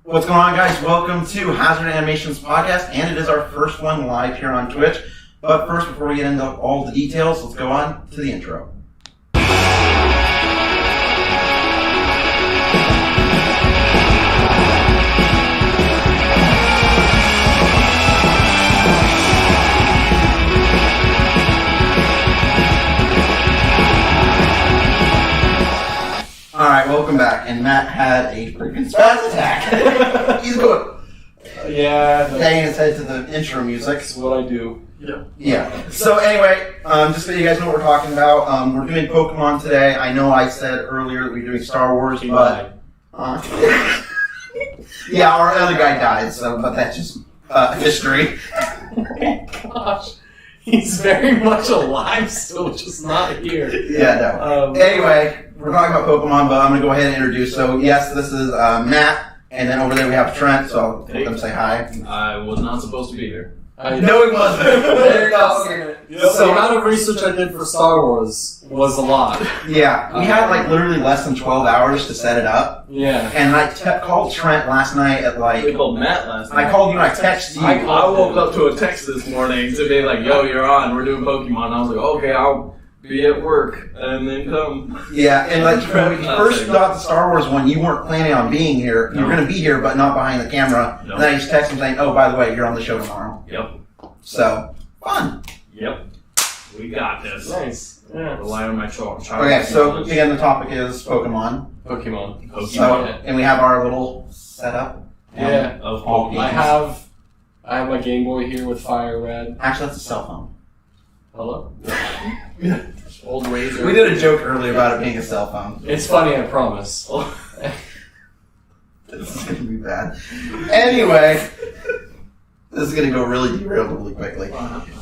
What's going on, guys? Welcome to Hazard Animations Podcast, and it is our first one live here on Twitch. But first, before we get into all the details, let's go on to the intro. Alright, welcome back. And Matt had a freaking spaz attack. He's going. Banging his head to the intro music. That's what I do. Yeah. So anyway, just so you guys know what we're talking about, we're doing Pokemon today. I know I said earlier that we were doing Star Wars, but yeah, our other guy died. So, but that's just history. Oh my gosh. He's very much alive still, just not here. Yeah, no. Anyway, we're talking about Pokemon, but I'm going to go ahead and introduce. So, yes, this is Matt, and then over there we have Trent, so I'll let them say hi. I was not supposed to be here. No, he wasn't. There you go. Okay. So the amount of research I did for Star Wars was a lot. Yeah, we had like literally less than 12 hours to set it up. Yeah. And I called Trent last night at like... We called Matt last night. I called you and I texted you. I woke up to a text this morning to be like, yo, you're on, we're doing Pokemon. And I was like, okay, I'll be at work and then come. Yeah, and like when we first got the Star Wars one, you weren't planning on being here. You were going to be here, but not behind the camera. No. And then I just texted him saying, oh, by the way, you're on the show tomorrow. Yep. So, fun. Yep. We got this. Nice. Yeah. Rely on my child. Okay, so again, the topic is Pokemon. Pokemon. So, and we have our little setup. Yeah. Of all I have my Game Boy here with Fire Red. Actually, that's a cell phone. Hello? Old Razor. We did a joke earlier about it being a cell phone. It's funny, I promise. This is going to be bad. Anyway, this is going to go really derailed really quickly.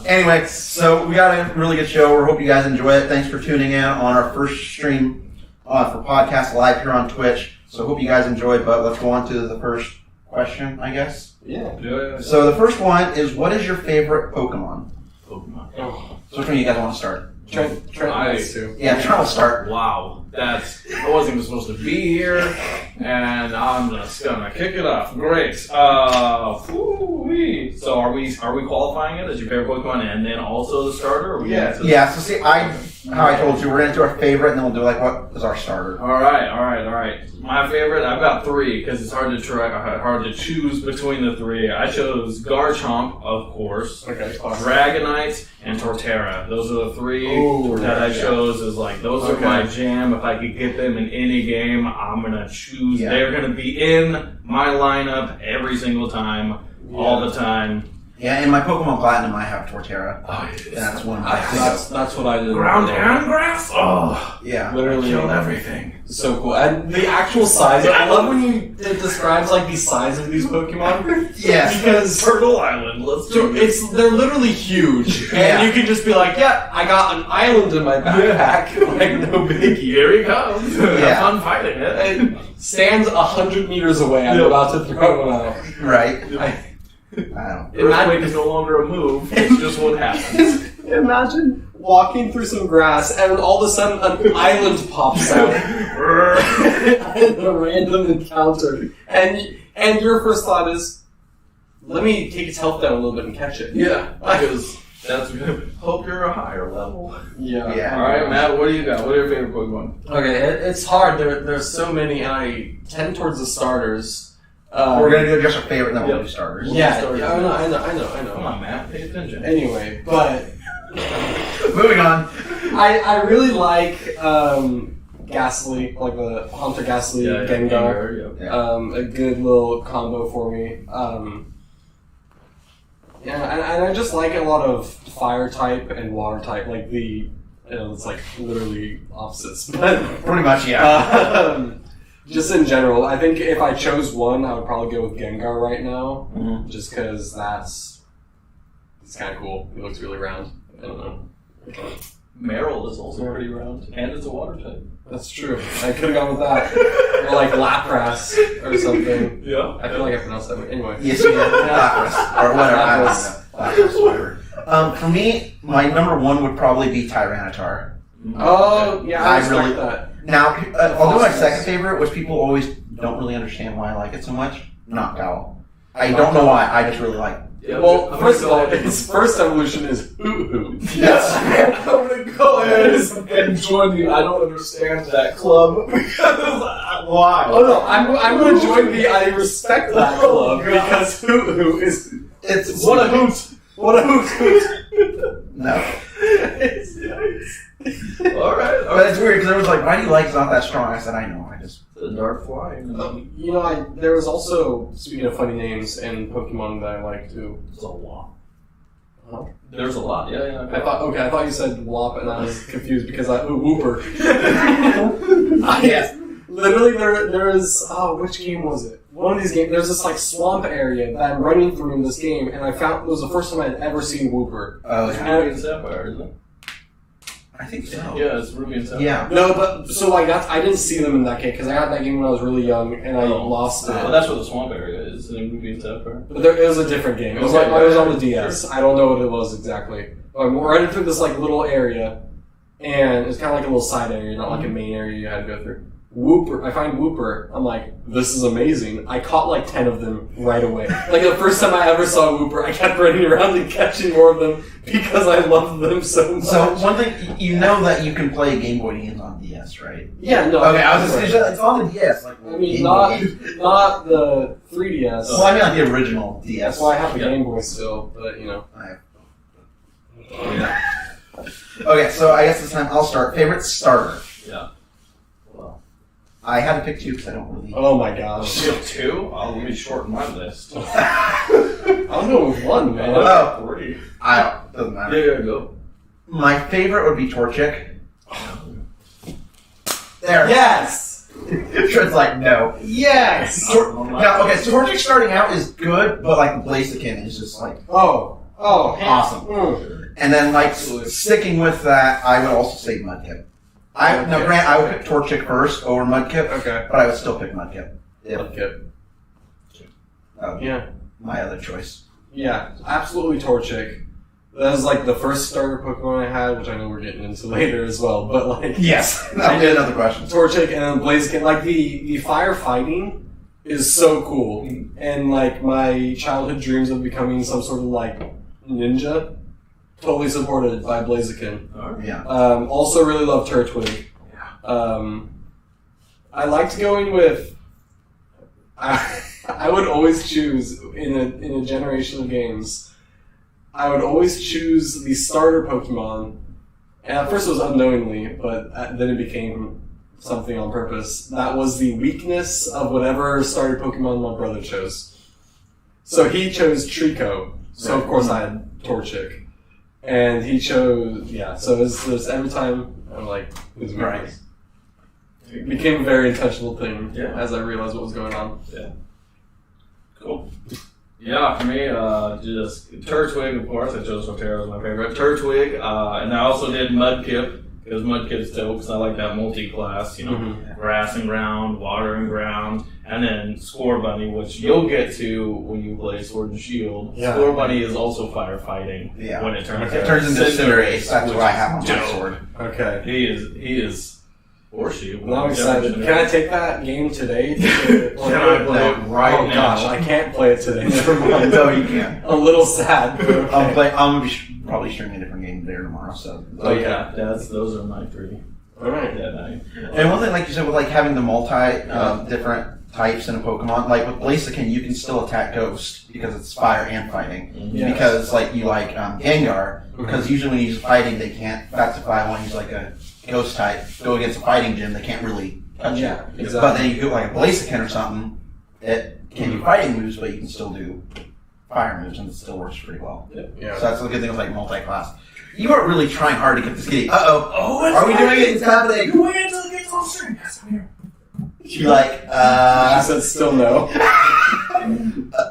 Anyway, so we got a really good show. We hope you guys enjoy it. Thanks for tuning in on our first stream for podcast live here on Twitch. So hope you guys enjoyed, but let's go on to the first question, I guess. Yeah. So the first one is, what is your favorite Pokemon? Pokemon. Oh. So which one do you guys want to start? Trent wants to. Yeah, Trent will start. Wow, I wasn't even supposed to be here, and I'm just gonna kick it off. Great. Woo-wee. So are we qualifying it as your favorite Pokemon and then also the starter? Or Yeah. So see, how I told you, we're gonna do our favorite, and then we'll do like what is our starter. All right. My favorite, I've got three because it's hard to choose between the three. I chose Garchomp, of course. Okay. Dragonite and Torterra. Those are the three that I chose as like, those are my jam. If I could get them in any game, I'm going to choose. Yeah. They're going to be in my lineup every single time, all the time. Yeah, in my Pokemon Platinum, I have Torterra. Oh, That's one of my That's what I did. Ground and grass? Oh, yeah. Literally killed everything. So cool. And the actual size, I love when it describes like the size of these Pokemon. Yes. Because Turtle Island, let's do it. they're literally huge. Yeah. And you can just be like, yeah, I got an island in my backpack. Like, no biggie. Here he comes. Yeah. Have fun fighting it. It stands 100 meters away. I'm about to throw it out. Right. I don't. Earthquake is no longer a move. It's just what happens. Imagine walking through some grass and all of a sudden an island pops out. And a random encounter. And your first thought is, let me take its health down a little bit and catch it. Yeah, because that's good. Hope you're a higher level. Yeah. Alright, Matt, what do you got? What are your favorite Pokemon? Okay, it's hard. There's so many, and I tend towards the starters. We're gonna do just our favorite, and then we'll do starters. Yeah, Starters. I know. Come on, Matt, pay attention. Anyway, but Moving on. I really like Ghastly, like the Hunter Ghastly Gengar. Yeah. A good little combo for me. And I just like a lot of fire type and water type, like it's like literally opposites, but Pretty much, yeah. just in general, I think if I chose one, I would probably go with Gengar right now, just because it's kind of cool. It looks really round. I don't know. Meryl is also pretty round, and it's a water type. That's true. I could have gone with that. Or like Lapras or something. Yeah. I feel like I pronounced that right. Anyway. Yes, you did. Lapras. Or whatever. I don't know. Lapras, whatever. For me, my number one would probably be Tyranitar. Oh, yeah, I I really- respect that. Now, although my second favorite, which people always don't really understand why I like it so much, knocked out. I don't know why. I just really like. Yeah, Well, I'm first of gonna all, go ahead. his first evolution is hoo-hoo. Yes. I'm gonna go ahead and join you. I don't understand that club. Why? Oh no, I'm going to join the I respect that club because hoo-hoo is It's what a hoot. What a hoot. No. All right. But it's weird because it was like, why do you like it's not that strong? I said, I know. I just. The dark fly. You know, there was also, speaking of funny names and Pokemon that I like too. There's a lot. Huh? There's a lot. Yeah. I thought you said Wop and I was confused because Wooper. Yes. Literally, there is. Oh, which game was it? One of these games. There's this like swamp area that I'm running through in this game, and I found it was the first time I'd ever seen Wooper. Oh, It's yeah. Ruby and Sapphire, isn't it? I think so. Yeah, it's Ruby and Sapphire. Yeah. No, but so I didn't see them in that game because I got that game when I was really young and I lost it. Well, that's where the swamp area is in Ruby and Sapphire. But it was a different game. It was Okay, like it was on the yeah, DS. I don't know what it was exactly. But I'm running through this like little area, and it's kind of like a little side area, not like a main area you had to go through. Wooper, I find Wooper. I'm like, this is amazing. I caught like 10 of them right away. Like the first time I ever saw Wooper, I kept running around and catching more of them because I loved them so much. So one thing, you know that you can play Game Boy games on DS, right? Yeah, no. Okay, I was just saying it's on the DS. Like, I mean, Game not Boy games. not the 3DS. Well, I mean, like the original DS. That's why I have the Game Boy still, but you know. Okay, so I guess this time I'll start. Favorite starter. Yeah. Well, I had to pick two because I don't really. Oh my gosh. you have two? Let me shorten my list. I'll go with one, man. Oh. Three. Doesn't matter. Yeah, go. My favorite would be Torchic. There. Yes! Trent's like, no. Yes! No, okay, so Torchic starting out is good, but like Blaziken is just like Oh, awesome. Mm. And then like sticking with that, I would also say Mudkip. Grant, I would pick Torchic first over Mudkip, Okay. but I would still pick Mudkip. Okay. That would be Yeah. my other choice. Yeah, absolutely Torchic. That was like the first starter Pokemon I had, which I know we're getting into later as well, but like... Yes. That'll be another question. Torchic and then Blaziken. Like the firefighting is so cool. And like my childhood dreams of becoming some sort of like ninja, totally supported by Blaziken. Yeah. Also really love Turtwig. I liked going with... I would always choose, in a generation of games, I would always choose the starter Pokemon. And at first it was unknowingly, but then it became something on purpose. That was the weakness of whatever starter Pokemon my brother chose. So he chose Trico. So of course I had Torchic. And he chose, so it was every time I'm like, his weakness. It became a very intentional thing as I realized what was going on. Yeah. Cool. Yeah, for me, just Turtwig, of course. I chose Rotera as my favorite. Turtwig, and I also did Mudkip, because Mudkip's dope, because I like that multi-class, grass and ground, water and ground, and then Scorbunny, which you'll get to when you play Sword and Shield. Yeah. Scorbunny is also firefighting when it turns into Cinderace. That's what I have on my dope. sword. Okay. He is, or she. Well, I'm excited. Can I take that game today? Can I play it right oh now? gosh, I can't play it today. Never mind. No, you can't. A little sad. But okay. I'm gonna be probably streaming a different game there tomorrow. So. Oh yeah, those are my three. All right. That night. And one thing, like you said, with like having the different types in a Pokemon, like with Blaziken, you can still attack Ghost because it's fire and fighting. Yes. Because like you like Gengar, because usually when you use fighting, they can't. That's if I want to use like a Ghost type, go against a fighting gym, they can't really touch you. Exactly. But then you go like a Blaziken or something, it can do fighting moves, but you can still do fire moves, and it still works pretty well. Yeah. So that's the good thing with like multi-class. You are really trying hard to get this kitty. Oh, it's Are we doing it? It's happening. You wait until it gets on stream. Yes, I'm here. She like, She said still no.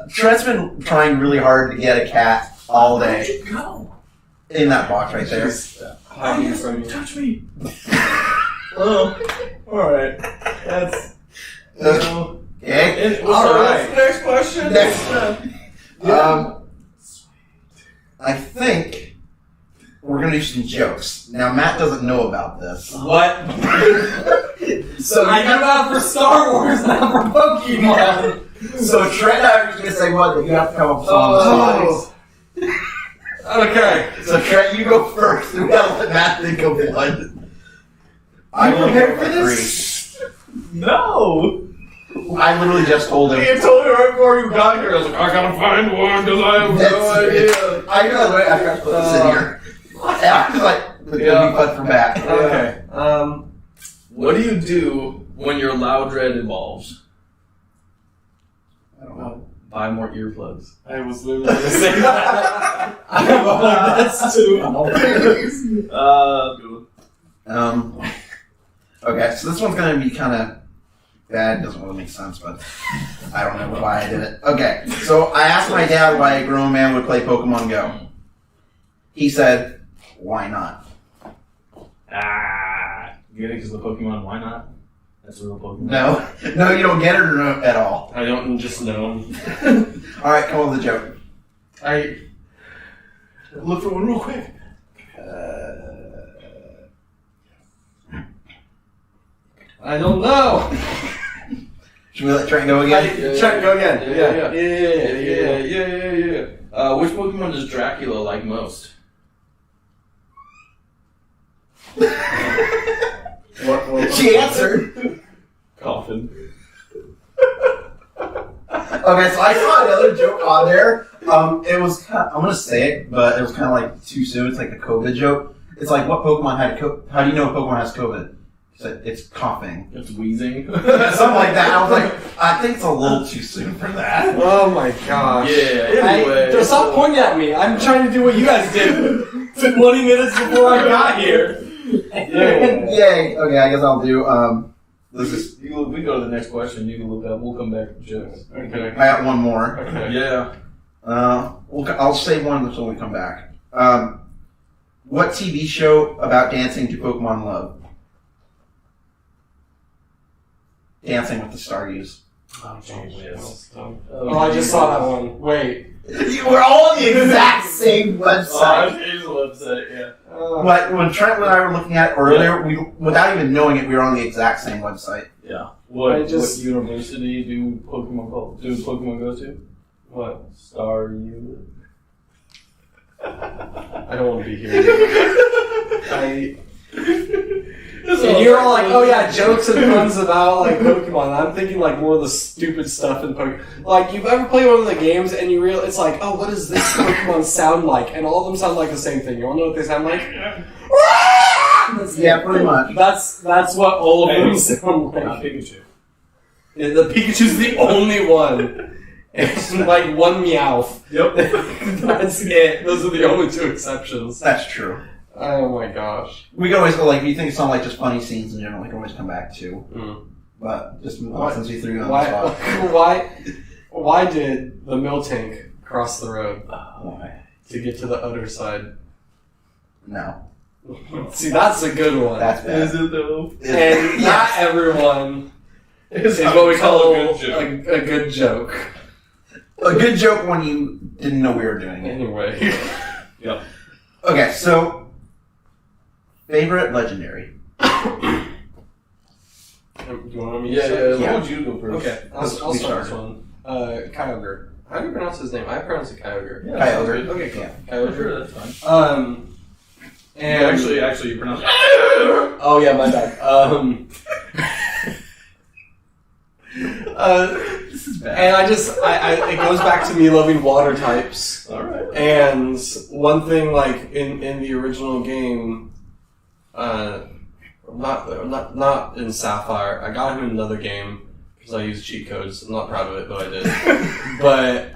Trent's been trying really hard to get a cat all Where'd day you go? in that box right there. Hiding from you. Touch me. Oh, alright. That's. Okay. Alright. Next question. I think we're gonna do some jokes. Now Matt doesn't know about this. What? So I knew that for Star Wars, not for Pokemon. So Trent and I are just gonna say what? You have to come up with something. Okay. So Trent, you go first. We gotta let Matt think of one. I You will prepared go for for this? No. 3. I literally just told him. You told me right before you got here. I was like, I gotta find one because I have no That's idea. I know the way after I put this in here. Yeah, I was like, it's gonna be fun for Matt. Okay. What do you do when your loud dread evolves? I don't know. Buy more earplugs. I was literally going to say that. I'm like, that's too Okay, so this one's gonna be kind of bad. Doesn't really make sense, but I don't know why I did it. Okay, so I asked my dad why a grown man would play Pokemon Go. He said, "Why not?" Get it because the Pokemon, why not? That's a real Pokemon. No, you don't get it or no, at all. I don't just know. All right, come on with the joke. I Look for one real quick. I don't know. Should we let Trent go again? Try to go again. Yeah. Which Pokemon does Dracula like most? She answered. Coffin. Okay, so I saw another joke on there. It was kind of, I'm gonna say it, but it was kind of like too soon. It's like a COVID joke. It's like, what Pokemon had how do you know a Pokemon has COVID? He said, it's coughing. It's wheezing. Something like that. I was like, I think it's a little too soon for that. Oh my gosh. Yeah, anyway. Stop pointing at me. I'm trying to do what you guys did 20 minutes before I got here. Yay. Okay, I guess I'll do, this is, We go to the next question. You can look up. We'll come back to jokes. Okay. I got one more. Okay. Yeah. I'll say one until we come back. What TV show about dancing do Pokemon love? Dancing with the Stargies. Oh, yes. Oh, I just saw that one. Wait. We're all on the exact same website. His website, yeah. But when Trent and I were looking at it earlier, we, without even knowing it, we were on the exact same website. Yeah. What I just- what university do Pokemon go to? What? Star U. I don't want to be here. And you're all like, oh yeah, jokes and puns about like Pokemon. I'm thinking like more of the stupid stuff in Pokemon. Like, you've ever played one of the games and you realize it's like, oh, what does this Pokemon sound like? And all of them sound like the same thing. You wanna know what they sound like? Yeah, pretty much. That's what all of them sound like. Pikachu. Yeah, the Pikachu's the only one. It's like one Meowth. Yep. That's it. Those are the only two exceptions. That's true. Oh my gosh. We can always go, like, if you think it's not like just funny scenes in general, we can always come back to. Mm. But just move on since we threw you on the spot. Why did the Miltank cross the road Why? to get to the other side? No. See, that's a good one. That's bad. Is it though? And not everyone is what we call a good joke. A good joke when you didn't know we were doing it. Anyway. Yep. Okay, so favorite legendary. Do you want me to Yeah. start? Why don't you go first? Okay, I'll start this one. Kyogre. How do you pronounce his name? I pronounce it Kyogre. Yeah, Kyogre. Okay, cool. Yeah. Kyogre. Sure, that's fine. And Actually, you pronounce it. oh yeah, my bad. This is bad. And it goes back to me loving water types. Alright. And one thing, like in the original game, not in Sapphire. I got him in another game because I used cheat codes. I'm not proud of it, but I did. But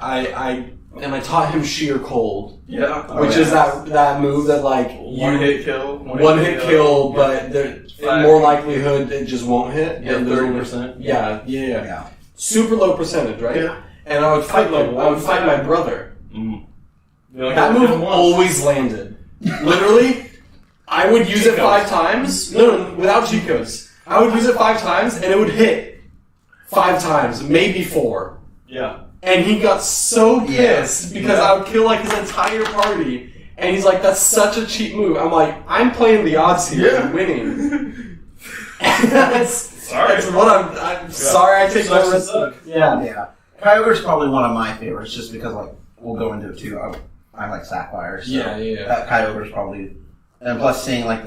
I taught him Sheer Cold, Yeah. which is that move that like One hit kill. one hit kill, but in more likelihood it just won't hit. Yeah, And 30%. Yeah. Yeah. Super low percentage, right? Yeah. And I would fight my brother. Mm. That move always landed. Literally, I would use it 5 times. No, without cheat codes. I would use it 5 times, and it would hit 5 times, maybe 4. Yeah. And he got so pissed because I would kill like his entire party. And he's like, "That's such a cheap move." I'm like, "I'm playing the odds here and winning." And that's what I'm sorry. I take no risk. Yeah. Kyogre's probably one of my favorites, just because like we'll go into it too. I like Sapphire. So Yeah. That Kyogre's probably, and plus seeing like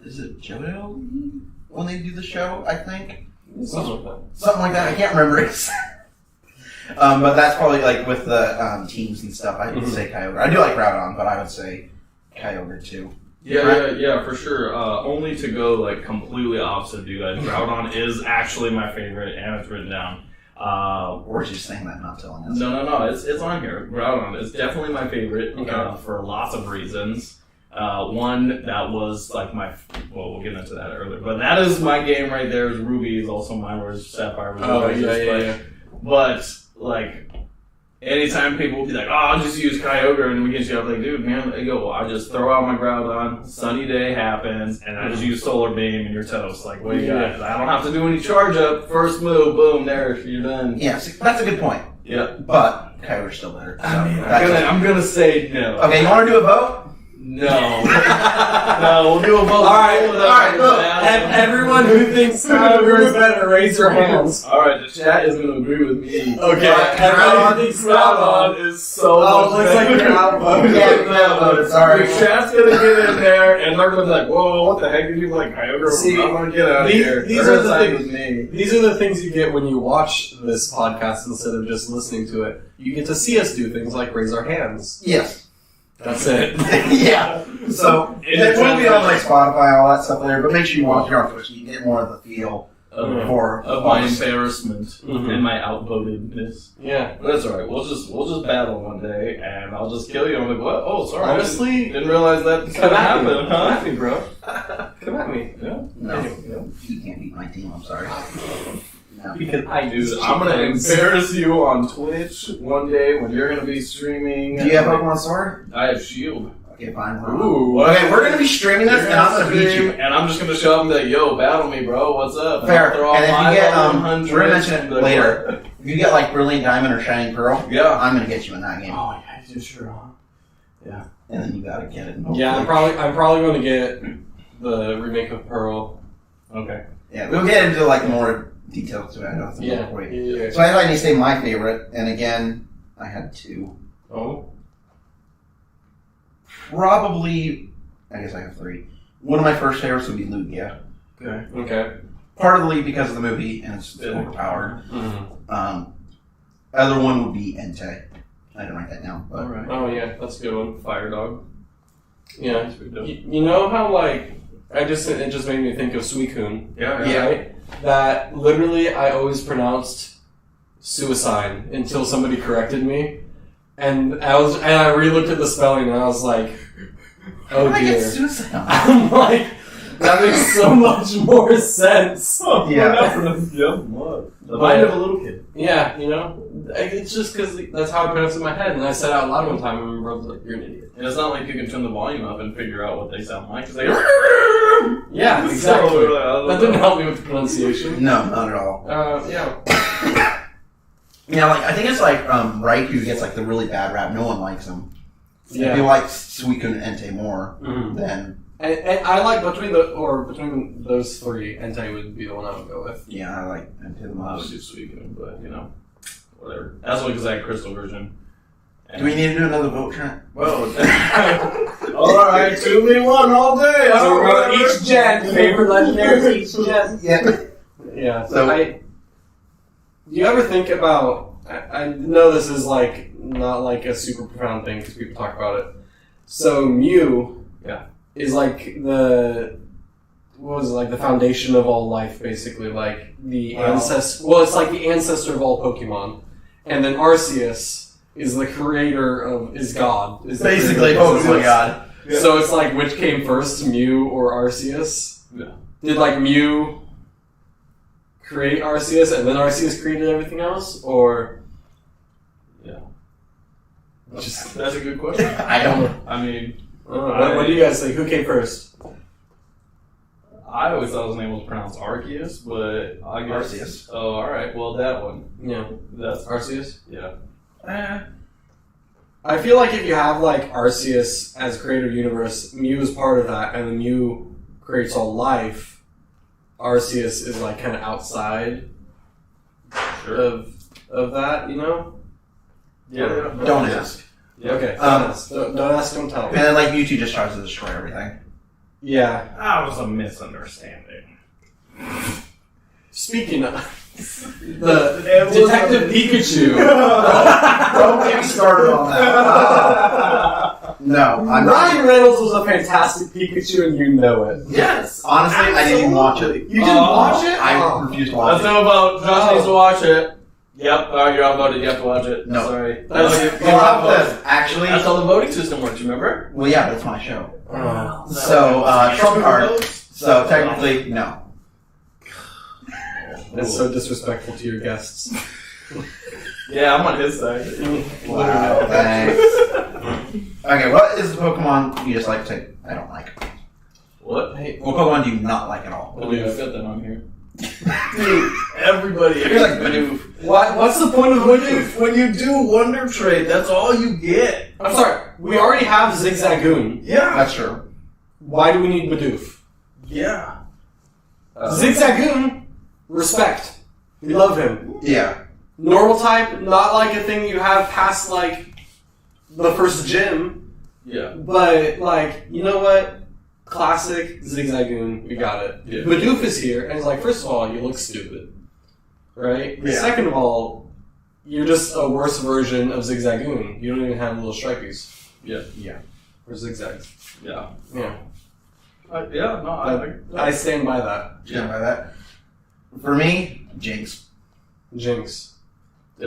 is it JoJo when they do the show? I think Something like that. something like that. I can't remember it. But that's probably like with the teams and stuff. I would say Kyogre. I do like Groudon, but I would say Kyogre too. Yeah, for sure. Only to go like completely opposite of you guys. Groudon is actually my favorite, and it's written down. Or just saying that, not telling us. No, it's on here. Groudon is definitely my favorite for lots of reasons. One that was like we'll get into that earlier, but that is my game right there. Is Ruby is also mine, whereas Sapphire was yeah. But like, anytime people will be like, "Oh, I'll just use Kyogre," and we get you, I'm like, "Dude, man," I go, well, I just throw out my Groudon. Sunny day happens, and I just use Solar Beam, and you're toast. Like, what do you got? I don't have to do any charge up. First move, boom, there, you're done. Yeah, see, that's a good point. Yeah, But Kyogre's still better. So I'm gonna say no. Okay, you want to do a vote? No. No, we'll do a vote. Alright, look. Everyone who thinks Kyogre is better, raise your hands. Alright, the chat is going to agree with me. Okay, everyone thinks Groudon is so much looks like you're outvoted. Yeah, sorry. The chat's going to get in there, and they're going to be like, whoa, what the heck did you like Kyogre? See, I'm going to get out of here. These are the things. These are the things you get when you watch this podcast instead of just listening to it. You get to see us do things like raise our hands. Yes. That's it. Yeah. So it will be on like Spotify, all that stuff later. But make sure you watch here on Twitch. You get more of the feel of my embarrassment and my outvotedness. Yeah, but that's alright. We'll just battle one day, and I'll just kill you. I'm like, what? Oh, sorry. Honestly, didn't realize that was gonna happen. Come at me, bro. Come at me. Yeah. No, you can't beat my team. I'm sorry. No. Because I'm gonna embarrass you on Twitch one day when you're gonna be streaming. Do you have Pokemon Sword? I have Shield. Okay, fine. Ooh. Okay, we're gonna be streaming this, and I'm gonna beat you. And I'm just gonna show them that, yo, battle me, bro. What's up? Fair. And if you get, we're gonna mention it like, later. If you get like Brilliant Diamond or Shining Pearl, yeah, I'm gonna get you in that game. Oh yeah, you sure, huh? Yeah. And then you gotta get it. Yeah, I'm probably gonna get the remake of Pearl. Okay. Yeah, we'll get into like more details to it. I know it's Yeah. So I'd like to say my favorite, and again, I had two. Oh. Probably, I guess I have three. One of my first favorites would be Lugia. Okay. Partly because of the movie and it's overpowered. Mm-hmm. Other one would be Entei. I didn't write that down. But. Alright. Oh yeah, that's a good one. Fire Dog. Yeah. You know how like it just made me think of Suicune. Yeah. Right? That literally I always pronounced suicide until somebody corrected me. And I re-looked at the spelling and I was like, oh I get dear. suicide. I'm like, that makes so much more sense. Yeah. The mind of a little kid. Yeah, you know? It's just because that's how I pronounced it in my head. And I said it out loud one time and my brother was like, you're an idiot. And it's not like you can turn the volume up and figure out what they sound like. Cause they Yeah, exactly. So, That didn't help me with the pronunciation. No, not at all. Yeah. Yeah, like I think it's like Raikou gets like the really bad rap. No one likes him. Yeah. If you like Suicune and Entei more, Mhm. then And I like between those three, Entei would be the one I would go with. yeah, I like Entei the I was most. just Suicune, but you know, whatever. That's only because I had Crystal version. Do we need to do another vote, Trent? Whoa. Alright, 2v1 all day. So we're going each gen, favorite legendaries each gen. Yeah. Yeah. So- Do you ever think about? I know this is like not like a super profound thing because people talk about it. So Mew, is like the foundation of all life, basically. Like the ancestor. Well, it's like the ancestor of all Pokemon, and then Arceus is the creator is God. Is the Basically, creator of Pokemon God. Yeah. So it's like which came first, Mew or Arceus? Yeah. Did like Mew create Arceus and then Arceus created everything else, or That's a good question. I don't know. I mean, what do you guys think? Who came first? I always thought his name was pronounced Arceus, but I guess Arceus. Oh, all right. Well, that one. Yeah, That's Arceus. yeah. I feel like if you have like Arceus as creator universe, Mew is part of that, and then Mew creates all life. Arceus is like kind of outside Sure. of of that, you know? Yeah. Don't ask. Yeah. Okay, Um, don't ask, don't tell. And then like Mewtwo just tries to destroy everything. Yeah. That was a misunderstanding. Speaking of the Detective Pikachu. Don't get me started on that. No, I'm Ryan not. Reynolds was a fantastic Pikachu, and you know it. Yes. Honestly, I didn't even watch it. You didn't watch it? I refused to watch Let's it. know about Josh needs to watch it. Yep, you're outvoted. You have to watch it. No. Sorry. Well, actually, That's how the voting system works. Remember? well, yeah, but it's my show. Oh. So, Trump card. So technically, no. That's so disrespectful to your guests. Yeah, I'm on his side. Wow, thanks. Okay, what is the Pokemon you just like to say I don't like? What? What Pokemon do you not like at all? Oh, yeah, I've got that on here. Dude, everybody. You're like Bidoof. What's the point of When you do Wonder Trade, that's all you get. I'm sorry, we already have Zigzagoon. Yeah. That's true. Why do we need Bidoof? Yeah. Zigzagoon, respect. We love him. Yeah. Normal type, not like a thing you have past like the first gym, Yeah. but like, you know what? Classic Zigzagoon, we got it. Yeah. Bidoof is here, and it's like, first of all, you look stupid. Right? Yeah. Second of all, you're just a worse version of Zigzagoon. You don't even have little stripies. Yeah. Yeah. Or zigzags. Yeah. Yeah. Yeah, no, I stand by that. Stand by that. For me, Jinx. Jinx.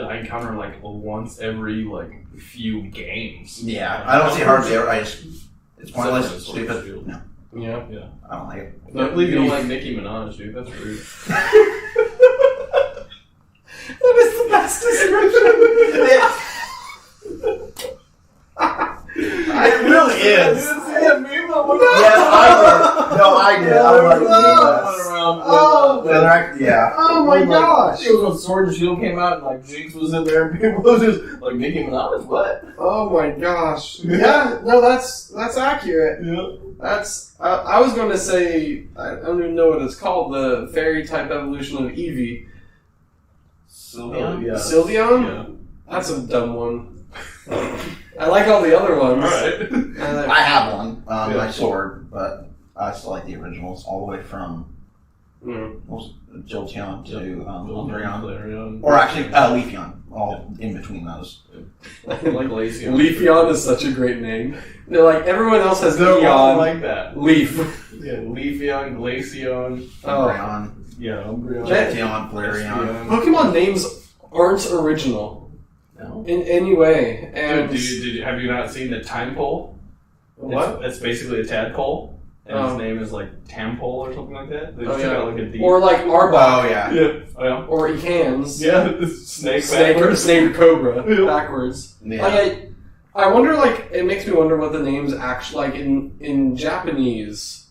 I encounter like once every few games. Yeah. I don't see hardly ever. It's pointless. Except for Stupid. Shield. No. Yeah. Yeah. I don't like it. I can't believe you don't like Nicki Minaj, dude. That's rude. That is the best description. It really is. see that meme? Yes, I did. No, I did. I like Oh, yeah. Oh my gosh. It was when Sword and Shield came out and like Jinx was in there and people was just like Nicki Minaj, what? Oh my gosh. Yeah, no, that's accurate. Yeah. That's I was going to say, I don't even know what it's called, the fairy type evolution of Eevee. Sylveon? Yeah. Sylveon? Yeah. That's a dumb one. I like all the other ones. Alright. I have one, Yeah. my sword, but I still like the originals all the way from Jolteon to Umbreon. Or actually, Leafeon. All in between those. Like Glaceon. Leafeon is such a great name. They're like, everyone else has They're all Eon. like that. Leaf. Yeah, Leafeon, Glaceon, Umbreon, yeah, Umbreon. Jolteon, Flareon. Pokemon names aren't original No. in any way. And Have you not seen the Timepole? what? It's basically a tadpole, and Oh. his name is like Tampole or something like that. They Oh, just yeah. got like a D. Or like Arbok. Oh, yeah. Yeah. Oh, yeah. Or Ekans. Yeah, snake Snake or backwards. Snake Cobra Yeah. backwards. Yeah. Like I wonder, like, it makes me wonder what the names actually, like, in Japanese,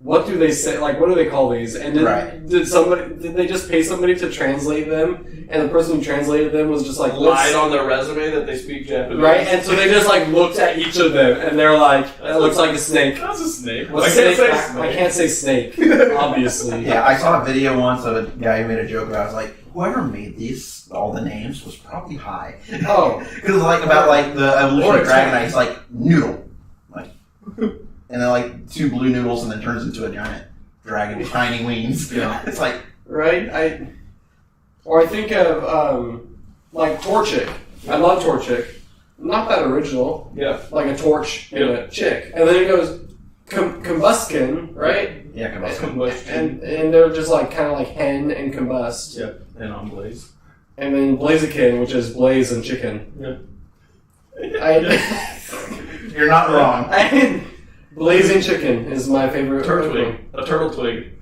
what do they say, like, what do they call these? And did they just pay somebody to translate them, and the person who translated them was just like, Lied on their resume that they speak Japanese. right? And so they just, like, looked at each of them, and they're like, that looks like a snake. That's a snake. What's I snake? can't say I snake. can't say snake, obviously. Yeah, I saw a video once of a guy who made a joke about it. I was like, whoever made these, all the names, was probably high. Oh. Because like about like the evolution Or of it's Dragonite, it's like noodle, like, and then like 2 blue noodles, and then turns into a giant dragon with tiny wings. Yeah. It's like Right? I think of, like, Torchic. I love Torchic. Not that original. Yeah. Like a torch in a chick. And then it goes Combuskin, right? yeah, come on. Combustion. And they're just like kind of like hen and combust. Yep. And on Blaze. And then Blaziken, which is blaze and chicken. You're not wrong. Blazing chicken is my favorite. Turtwig. A turtle twig.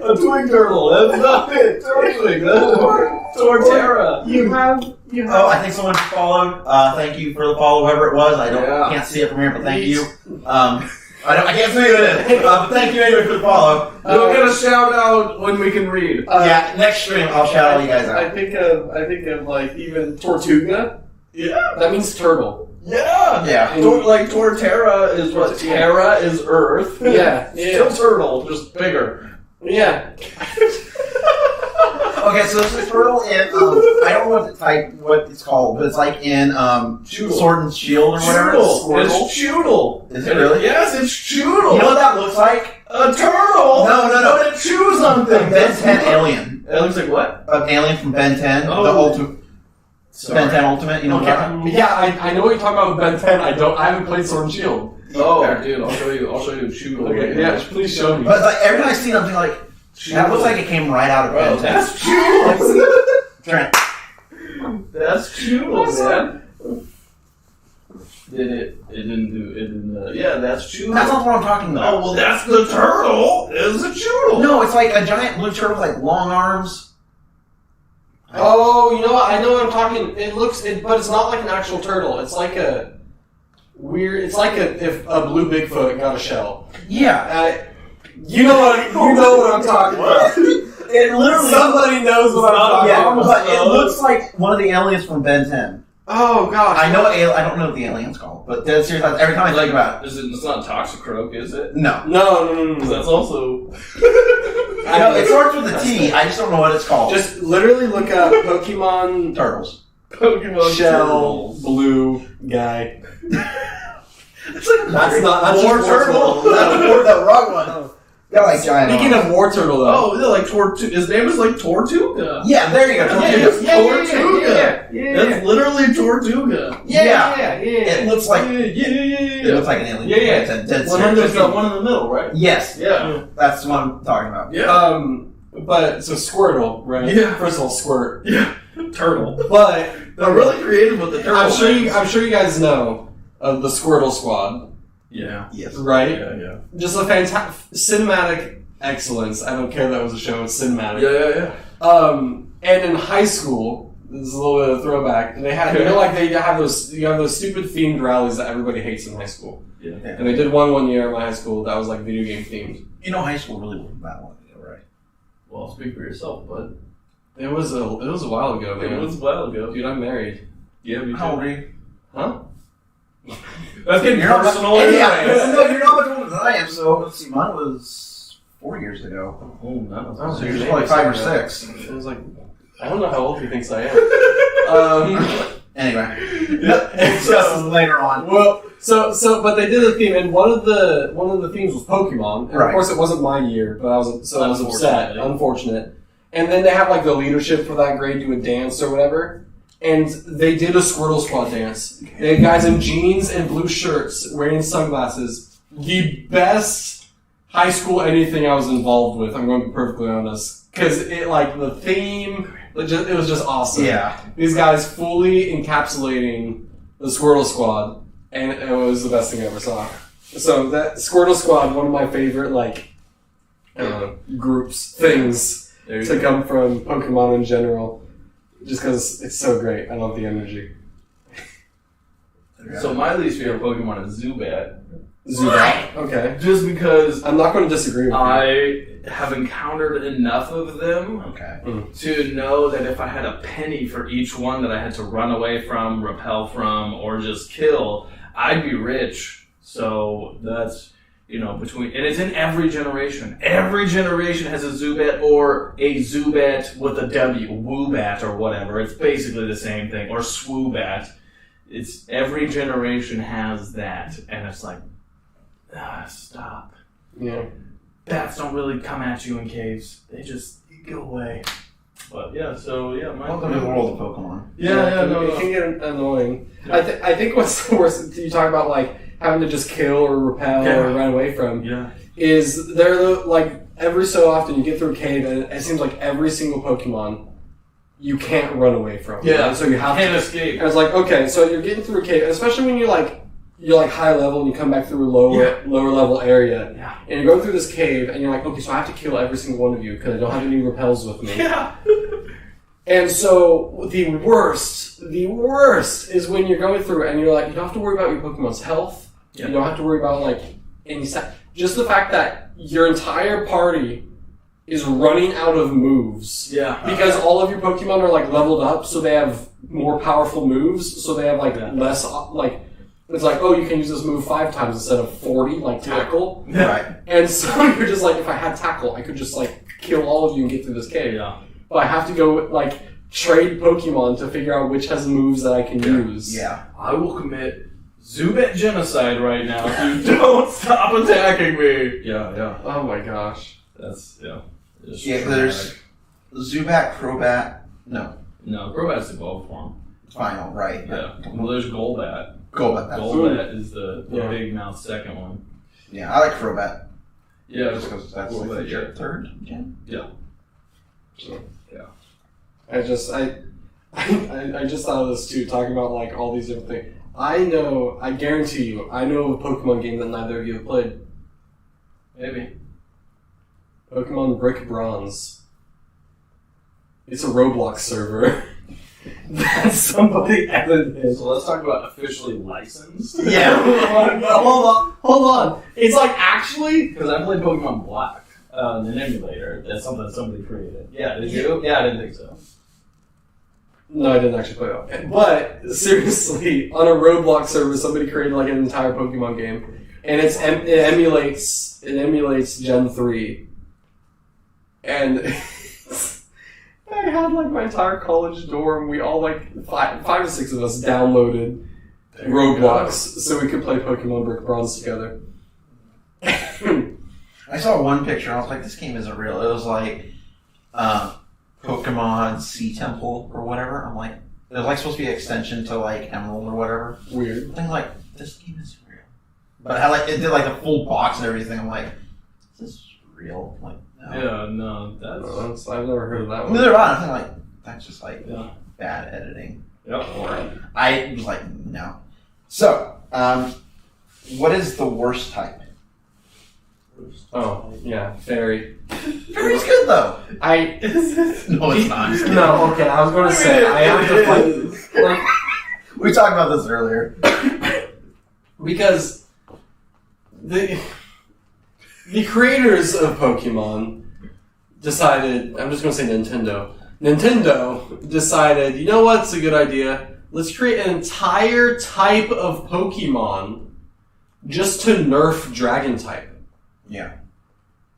A twig turtle. That's not it. Turtwig. That's Torterra. You have. Oh, I think someone followed. Thank you for the follow, whoever it was. I can't see it from here, but thank you. I can't see who it is, but thank you anyway for the follow. We'll get a shout out when we can read. Yeah, next stream I'll shout all you guys I out. think of like even Tortuga. Yeah. That means turtle. Yeah. Yeah. Like Torterra is what? Terra is Earth. Yeah. Still turtle, just bigger. Yeah. Okay, so there's a turtle in, I don't know what it's called, but it's like in Sword and Shield or whatever. Choodle. It's Choodle. Is it really? Yes, it's Choodle. You know what that looks like? A turtle. No. But it chews on A things. Ben 10 alien. It looks like what? An alien from Ben 10. Oh. The ultimate. Sorry. Ben 10 Ultimate, you know what I'm talking Yeah, I know what you're talking about with Ben 10. I haven't played Sword and Shield. Oh, dude, I'll show you Choodle. Okay, yeah, please show me. But like, every time I see it, I'm thinking like, that looks like it came right out of Bro, Ben 10. that's Choodle. Trent. That's Choodle, man. It didn't. Yeah, that's Choodle. That's not what I'm talking about. Oh, well, that's the turtle. It's a Choodle. No, it's like a giant blue turtle with like long arms. Oh, you know what? I know what I'm talking. But it's not like an actual turtle. It's like a weird. It's like if a blue Bigfoot got a shell. Yeah. You know what I'm talking about. It literally. Somebody knows what I'm talking Yeah, about. but it looks like one of the aliens from Ben 10. Oh gosh. I know I don't know what the alien's called, but that's seriously, every time I think about it. It's not Toxicroak, is it? No. No. Because that's also. No, it starts with a T. I just don't know what it's called. Just literally look up Pokemon turtles. Pokemon shell turtles. blue guy. It's like That's War just Turtle. That's the wrong one. They're like giant. Speaking of War Turtle, though. Oh, yeah, like his name is like Tortuga. Yeah, there you go. Tortuga. Yeah. That's literally Tortuga. Yeah. It looks like Yeah. it looks like an alien. Yeah. It's a dead One serious. in the middle, right? Yes. Yeah. That's what I'm talking about. Yeah. But so Squirtle, right? Yeah. First of all, Squirt. Yeah. Turtle. But They're really creative with the turtle. I'm sure you guys know of the Squirtle Squad, Yeah. Yes. right? Yeah. Just a fantastic cinematic excellence. I don't care that was a show; it's cinematic. Yeah. And in high school, this is a little bit of a throwback. They had, they have those stupid themed rallies that everybody hates in high school. Yeah. And they did one year in my high school that was like video game themed. You know, high school really wasn't that long ago, right? Well, speak for yourself, bud. It was a while ago, man. It was a while ago. Dude, I'm married. Yeah, me too. How old are you? Huh? That's getting You're not- personal. Yeah, anyways. no, you're not much older than I am. So let's see, mine was 4 years ago. Oh, no. So you're probably 5 or 6. It was like, I don't know how old he thinks I am. Anyway, Yeah. discuss this later on. Well, but they did a theme, and one of the themes was Pokemon. And Right. Of course, it wasn't my year, but I was upset. Unfortunately. Unfortunate. And then they have like the leadership for that grade do a dance or whatever, and they did a Squirtle Squad dance. They had guys in jeans and blue shirts wearing sunglasses. The best high school anything I was involved with. I'm going to be perfectly honest, because the theme. It was just awesome. Yeah. These guys fully encapsulating the Squirtle Squad, and it was the best thing I ever saw. So that Squirtle Squad, one of my favorite, I don't know, groups, things to come from Pokemon in general, just because it's so great. I love the energy. So my least favorite Pokemon is Zubat. Zubat. Okay. Just because I'm not going to disagree with you. I have encountered enough of them Okay. to know that if I had a penny for each one that I had to run away from, repel from, or just kill, I'd be rich. So that's, and it's in every generation. Every generation has a Zubat or a Zubat with a W, Woobat or whatever. It's basically the same thing. Or Swoobat. It's every generation has that, and it's like, stop. Yeah. Bats don't really come at you in caves. They just go away. But yeah, Welcome to the world of Pokemon. It can get annoying. Yeah. I think what's the worst, you talk about having to just kill or repel or run away from, is every so often you get through a cave and it seems like every single Pokemon you can't run away from. Yeah, right? So you have can't to escape. And it's like, okay, so you're getting through a cave, especially when you're high level and you come back through a lower level area. Yeah. And you're going through this cave and you're like, okay, so I have to kill every single one of you because I don't have any repels with me. Yeah. And so the worst is when you're going through and you're like, you don't have to worry about your Pokemon's health. Yeah. You don't have to worry about any just the fact that your entire party is running out of moves. Yeah. Because all of your Pokemon are leveled up, so they have more powerful moves, so they have less It's like, oh, you can use this move 5 times instead of 40, like tackle. Right. And so you're just like, if I had tackle, I could just like kill all of you and get through this cave. Yeah. But I have to go like trade Pokemon to figure out which has moves that I can use. Yeah. I will commit Zubat genocide right now if you don't stop attacking me. Yeah. Oh my gosh. That's, It's Yeah, there's Zubat, Crobat. No. No, Crobat's the evolved form. Final, right. Yeah. Well, there's Golbat. Golbat, that's Golbat is the Yeah. big mouth second one. Yeah, I like Crobat. Yeah, Just because that's Golbat, like yeah. the third gen. I just thought of this too, talking about like all these different things. I guarantee you, I know of a Pokemon game that neither of you have played. Maybe. Pokemon Brick Bronze. It's a Roblox server. That somebody edited. So let's talk about officially licensed. Yeah. Hold on. It's like actually. Because I played Pokemon Black on an emulator. That's something that somebody created. Yeah, did you? Yeah, I didn't think so. No, I didn't actually play it. But seriously, on a Roblox server, somebody created like an entire Pokemon game, and it emulates Gen 3, and I had like my entire college dorm. We all like five or six of us downloaded Roblox so we could play Pokemon Brick Bronze together. I saw one picture and I was like, this game isn't real. It was like Pokemon Sea Temple or whatever. I'm like, it was like supposed to be an extension to like Emerald or whatever. Weird. I'm like, this game isn't real. But it did like a full box and everything. I'm like, is this real? I'm like, no. Yeah, no, that's. I've never heard of that I one. mean, they're not. I'm like, that's just like Yeah. bad editing. Yep. Or I was like, no. So, what is the worst type? Oh, yeah, Fairy. Fairy's good though. No, it's not. I'm just kidding. No, okay, I was going to say, I have to fight. Like, We talked about this earlier. because the creators of Pokemon decided, I'm just going to say Nintendo. Nintendo decided, you know what's a good idea? Let's create an entire type of Pokemon just to nerf Dragon type. Yeah.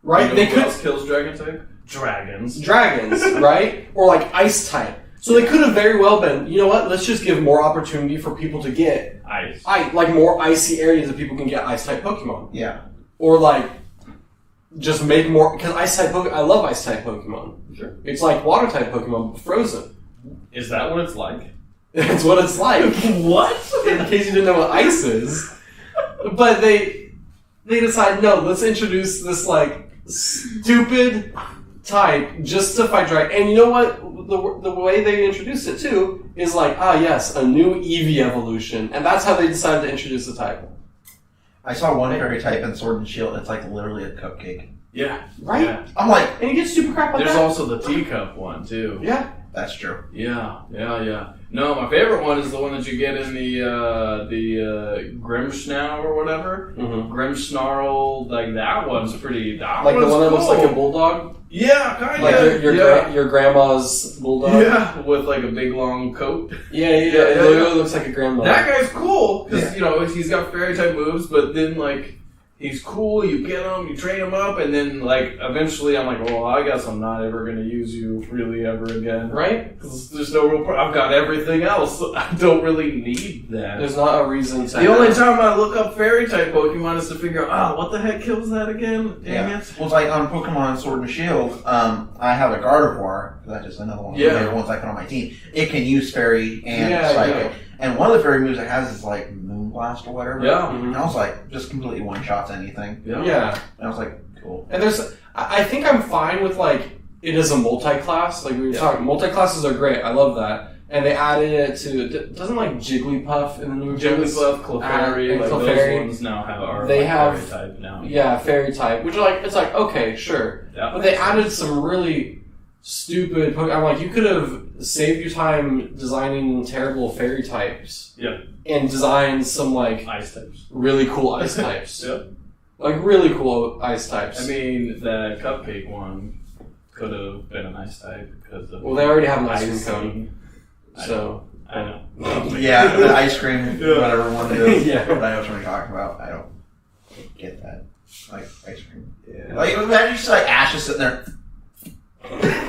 Right? You know They who could else kills dragon type? Dragons. dragons, right? Or like ice type. So they could have very well been, you know what? Let's just give more opportunity for people to get Ice. like more icy areas that people can get ice type Pokemon. Yeah. Or like just make more, because ice type Pokemon, I love ice type Pokemon. Sure. It's like water type Pokemon, but frozen. Is that what it's like? That's what it's like. What? In case you didn't know what ice is. But they decide, no, let's introduce this like stupid type just to fight dragon. And you know what? The way they introduced it too is like, yes, a new Eevee evolution, and that's how they decided to introduce the type. I saw one fairy type in Sword and Shield. It's like literally a cupcake. Yeah. Right? Yeah. I'm like, And you get super crap like There's that. also the teacup one too. Yeah. that's true. Yeah. No, my favorite one is the one that you get in the Grimmsnarl or whatever. Mm-hmm. Grimmsnarl, like that one's pretty. That Like the one's one that looks cool. like a bulldog? Yeah, kind Like of. your grandma's bulldog? Yeah, with like a big long coat. Yeah, it literally looks like a grandma. That guy's cool because Yeah. he's got fairy type moves, but then like he's cool. You get him, you train him up, and then like eventually I'm like, well, I guess I'm not ever gonna use you really ever again, Right? Because there's no real. I've got everything else. I don't really need that. There's not a reason to. The only time I look up fairy type Pokemon is to figure out, what the heck kills that again? Dang Yeah. it. Well, it's like on Pokemon Sword and Shield, I have a Gardevoir. That's just another one of the Yeah. favorite ones I put on my team. It can use Fairy and Yeah, Psychic. yeah. And one of the Fairy moves it has is like Moonblast or whatever. Yeah. And I was like, just completely one-shots anything. Yeah. And I was like, cool. And I think I'm fine with like it is a multi-class. Like we were talking, multi-classes are great. I love that. And they added it to doesn't like Jigglypuff in the new games? Jigglypuff, Clefairy, and like Clefairy. those ones now are They like have- fairy type now. Yeah, fairy type, which are like it's like okay, sure. Yeah. But they added some really stupid. I'm like, you could have saved your time designing terrible fairy types. Yeah. And designed some like Ice types. really cool ice types. Yeah. Like really cool ice types. I mean, the cupcake one could have been an ice type because of. Well, they already have an ice cream icing. cone. So, I know. Yeah, the ice cream, whatever one it is. Yeah. But I know what you're talking about. I don't get that. Like ice cream. yeah. Like imagine just like Ash just sitting there,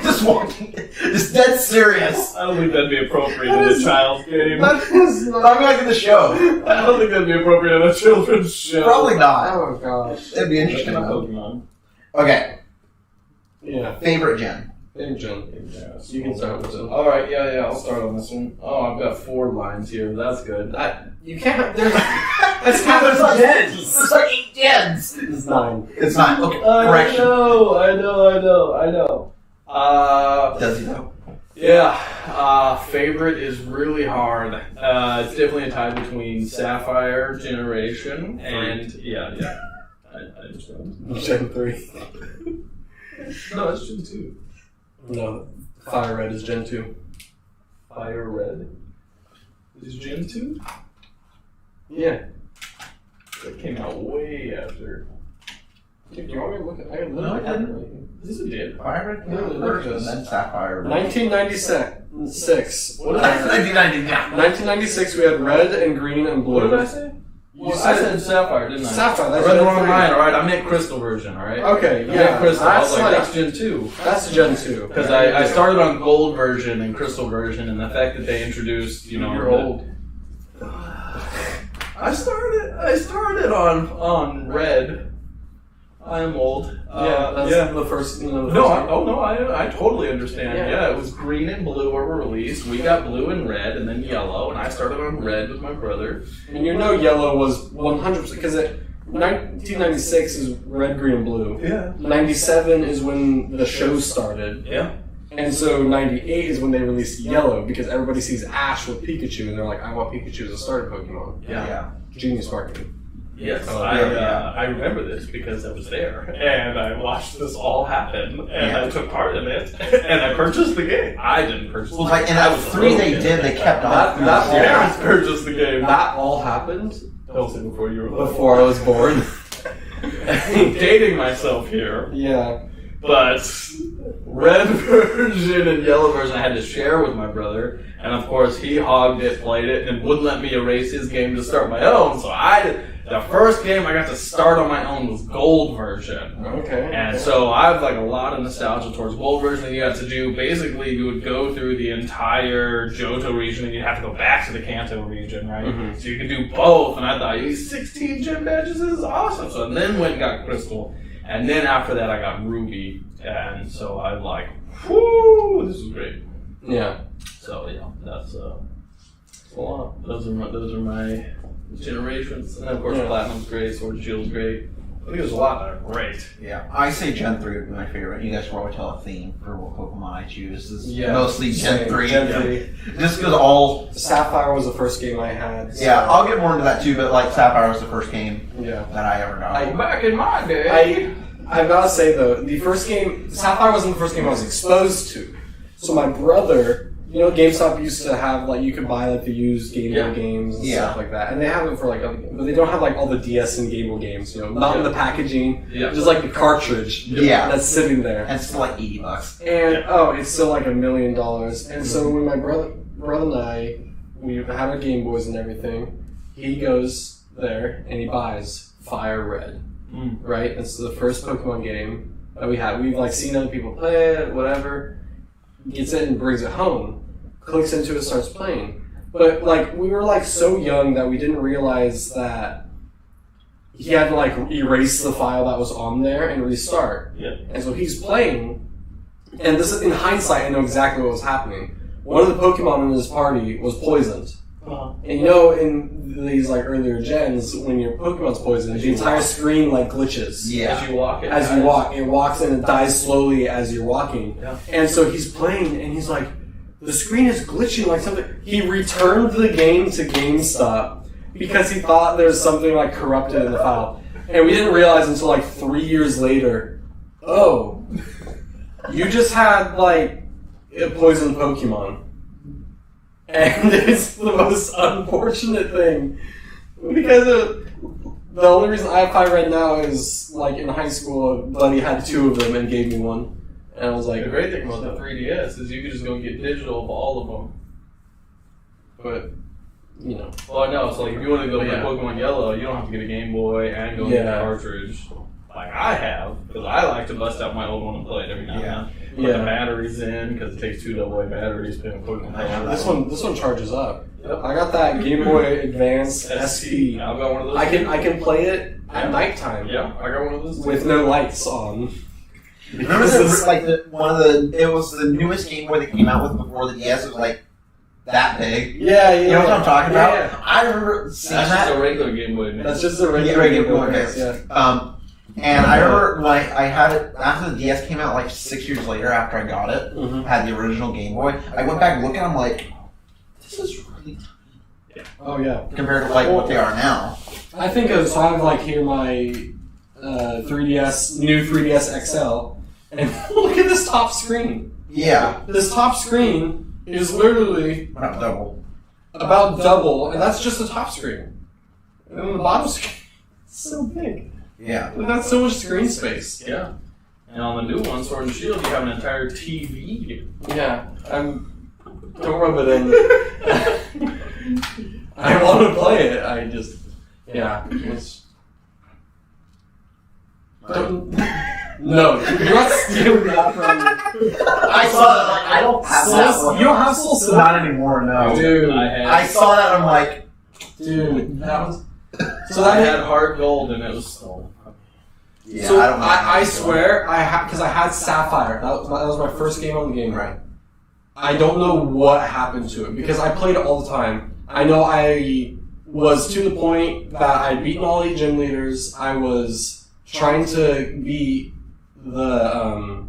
just walking, just dead serious. I don't think that'd be appropriate in a child's game. That is I'm like in the show. I don't think that'd be appropriate in a children's show. Probably not. Oh gosh. It'd be interesting. Speaking of Though. Pokemon. Okay, Yeah. favorite gen. Hey, Jen. You can start with Jen. Alright, yeah, I'll start on this one. Oh, I've got 4 lines here. That's good. You can't. There's That's half there's the like, gens. there's like 8 gens. it's 9. It's not. Okay, I correction. know. Does he know? Yeah, favorite is really hard. It's definitely a tie between Sapphire Generation and I just wrote. Gen 3. No, it's Gen 2. No. Fire Red is Gen 2. Fire Red is Gen 2. Yeah. That came out way after. Do you want me to look at I No, I didn't. This is it. Fire Red, No, first, it and is. then Sapphire. 1996. What did I 1999. 1996, we had red and green and blue. What did I say? You I said said Sapphire, didn't I? Sapphire. I That's read the Gen wrong 3. line, alright? I meant Crystal version, alright? Okay, I meant yeah. Crystal. I was That's like, like, that's Gen 2. that's Gen 2. Because I started on Gold version and Crystal version, and the fact that they introduced, You're old. I started on Red. I'm old. That's the first. I totally understand. Yeah. Yeah, it was green and blue were released. We got blue and red, and then yellow, and I started on red with my brother. And you know yellow was 100% because 1996 is red, green, and blue. Yeah. 97 is when the show started. Yeah. And so 98 is when they released yellow because everybody sees Ash with Pikachu and they're like, I want Pikachu as a starter Pokemon. Yeah. Genius marketing. Yes, Oh, I remember this because I was there, and I watched this all happen, and I took part in it, and I purchased the game. I didn't purchase Well, the like, game. and I out was of 3 they broken. did, they kept on. That through all- the series. Parents purchased the game. That all happened Don't say before you were born. before I was born. Dating myself here, Yeah. but red version and yellow version I had to share with my brother, and of course he hogged it, played it, and wouldn't let me erase his game to start my own. So the first game I got to start on my own was Gold version. Okay. And so I have like a lot of nostalgia towards Gold version. You got to do basically you would go through the entire Johto region and you'd have to go back to the Kanto region, right? Mhm. So you could do both. And I thought these 16 gym badges is awesome. So then went and got Crystal, and then after that I got Ruby, and so I'm like, whoo, this is great. Yeah. So yeah, that's a lot. Those are my generations, and then of course Yeah. Platinum's great, Sword and Shield's great. I think there's a lot that are great. Yeah, I say Gen 3 would be my favorite. You guys will always tell a theme for what Pokemon I choose. This is Yeah. mostly Gen Same. 3. Gen Yeah. 3. Just because all. Sapphire was the first game I had. So Yeah, I'll get more into that too, but like Sapphire was the first game Yeah. that I ever got. Back in my day, I've got to say though, the first game, Sapphire wasn't the first game I was exposed to. So my brother, GameStop used to have like you could buy like the used Game Boy Yeah. games and Yeah. stuff like that, and they have it for like, but they don't have like all the DS and Game Boy games. Not in the packaging, Yeah. just like the cartridge. Yeah. That's sitting there. And it's still like $80. And it's still like $1 million. And so when my brother and I, we had our Game Boys and everything, he goes there and he buys Fire Red. Right? It's the first Pokemon game that we had. We've like seen other people play it, whatever. Gets it and brings it home. Clicks into it, starts playing. But like we were like so young that we didn't realize that he had to like erase the file that was on there and restart. Yeah. And so he's playing, and this is in hindsight I know exactly what was happening. One of the Pokemon in his party was poisoned. And in these like earlier gens, when your Pokemon's poisoned, the entire screen like glitches. Yeah. as you walk, It walks and it dies slowly as you're walking. Yeah. And so he's playing and he's like, the screen is glitching like something. He returned the game to GameStop because he thought there was something like corrupted in the file. And we didn't realize until like 3 years later, oh, you just had like a poisoned Pokemon. And it's the most unfortunate thing because the only reason I have Fire Red now is like in high school, a buddy had 2 of them and gave me one, and I was like, The great thing about the 3DS is you can just go get digital of all of them. but you know. Well, no, it's like if you want to go Yeah. play Pokemon Yellow, you don't have to get a Game Boy and go get a cartridge. Like I have, because I like to bust out my old one and play it every now and then. Put the batteries in, because it takes 2 AA batteries to put Pokemon. This one charges up. Yep. I got that Game Boy Advance SP. I've got one of those. I can play it at nighttime. Yeah, I got one of those with no lights on. Remember it was the newest Game Boy that came out with before the DS. It was like that big. Yeah. You know what I'm talking about? Yeah. I remember seeing That's that. just a regular Game Boy. Man. That's just a regular Game Boy. Yeah. And I remember when I had it after the DS came out, like 6 years later after I got it, had the original Game Boy. I went back and looked at them like, this is really tiny. Oh yeah. Compared to like what they are now. I think so I have like here my 3DS, new 3DS XL, and look at this top screen. Yeah. This top screen is literally About double, and that's just the top screen. And then the bottom screen is so big. Yeah. That's so much screen space. Yeah. And on the new one, Sword and Shield, you have an entire TV. Yeah. Don't rub it in. I want to play it. I just, it's. No, you're not stealing that from me. I saw that. Like, I don't have that one. You don't have Soul Silver? Not anymore. No. Dude, I saw that. I'm like, dude, that was. So I had Heart Gold, and it was stolen. yeah. So I don't know. I swear, because I had Sapphire. That was my first game on the game. Right. I don't know what happened to it because I played it all the time. I know I was to the point that I'd beaten all 8 gym leaders. I was trying to beat the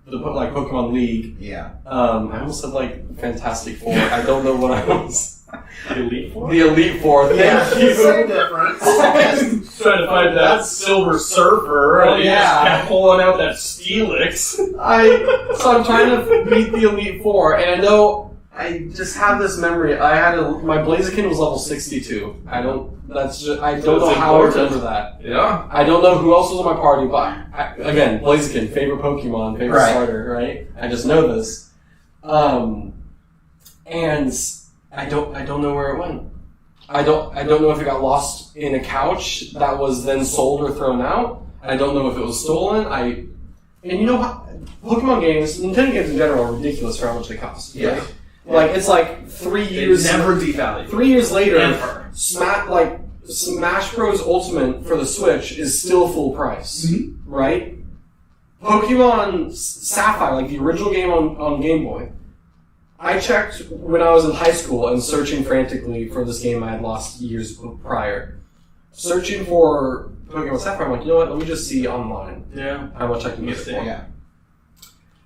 like Pokemon League. Yeah. I almost said like Fantastic Four. I don't know what I was. The Elite Four? The Elite Four. Yeah. Thank you. So different. Trying to find that Silver Surfer. Oh, yeah. Pulling out that Steelix. So I'm trying to beat the Elite Four, and I know I just have this memory. My Blaziken was level 62. I don't know how I remember that. Yeah. I don't know who else was on my party, but again, Blaziken, favorite Pokemon, favorite starter, right? I just know this. And I don't know where it went. I don't know if it got lost in a couch that was then sold or thrown out. I don't know if it was stolen. And you know how Pokemon games, Nintendo games in general, are ridiculous for how much they cost. Yeah. Right? Like it's like 3 years. They never devalue. 3 years later, Never. Smash Bros. Ultimate for the Switch is still full price, right? Pokemon Sapphire, like the original game on Game Boy. I checked when I was in high school and searching frantically for this game I had lost years prior. Searching for Pokemon Sapphire, I'm like, you know what? Let me just see online how much I can get it for. Yeah.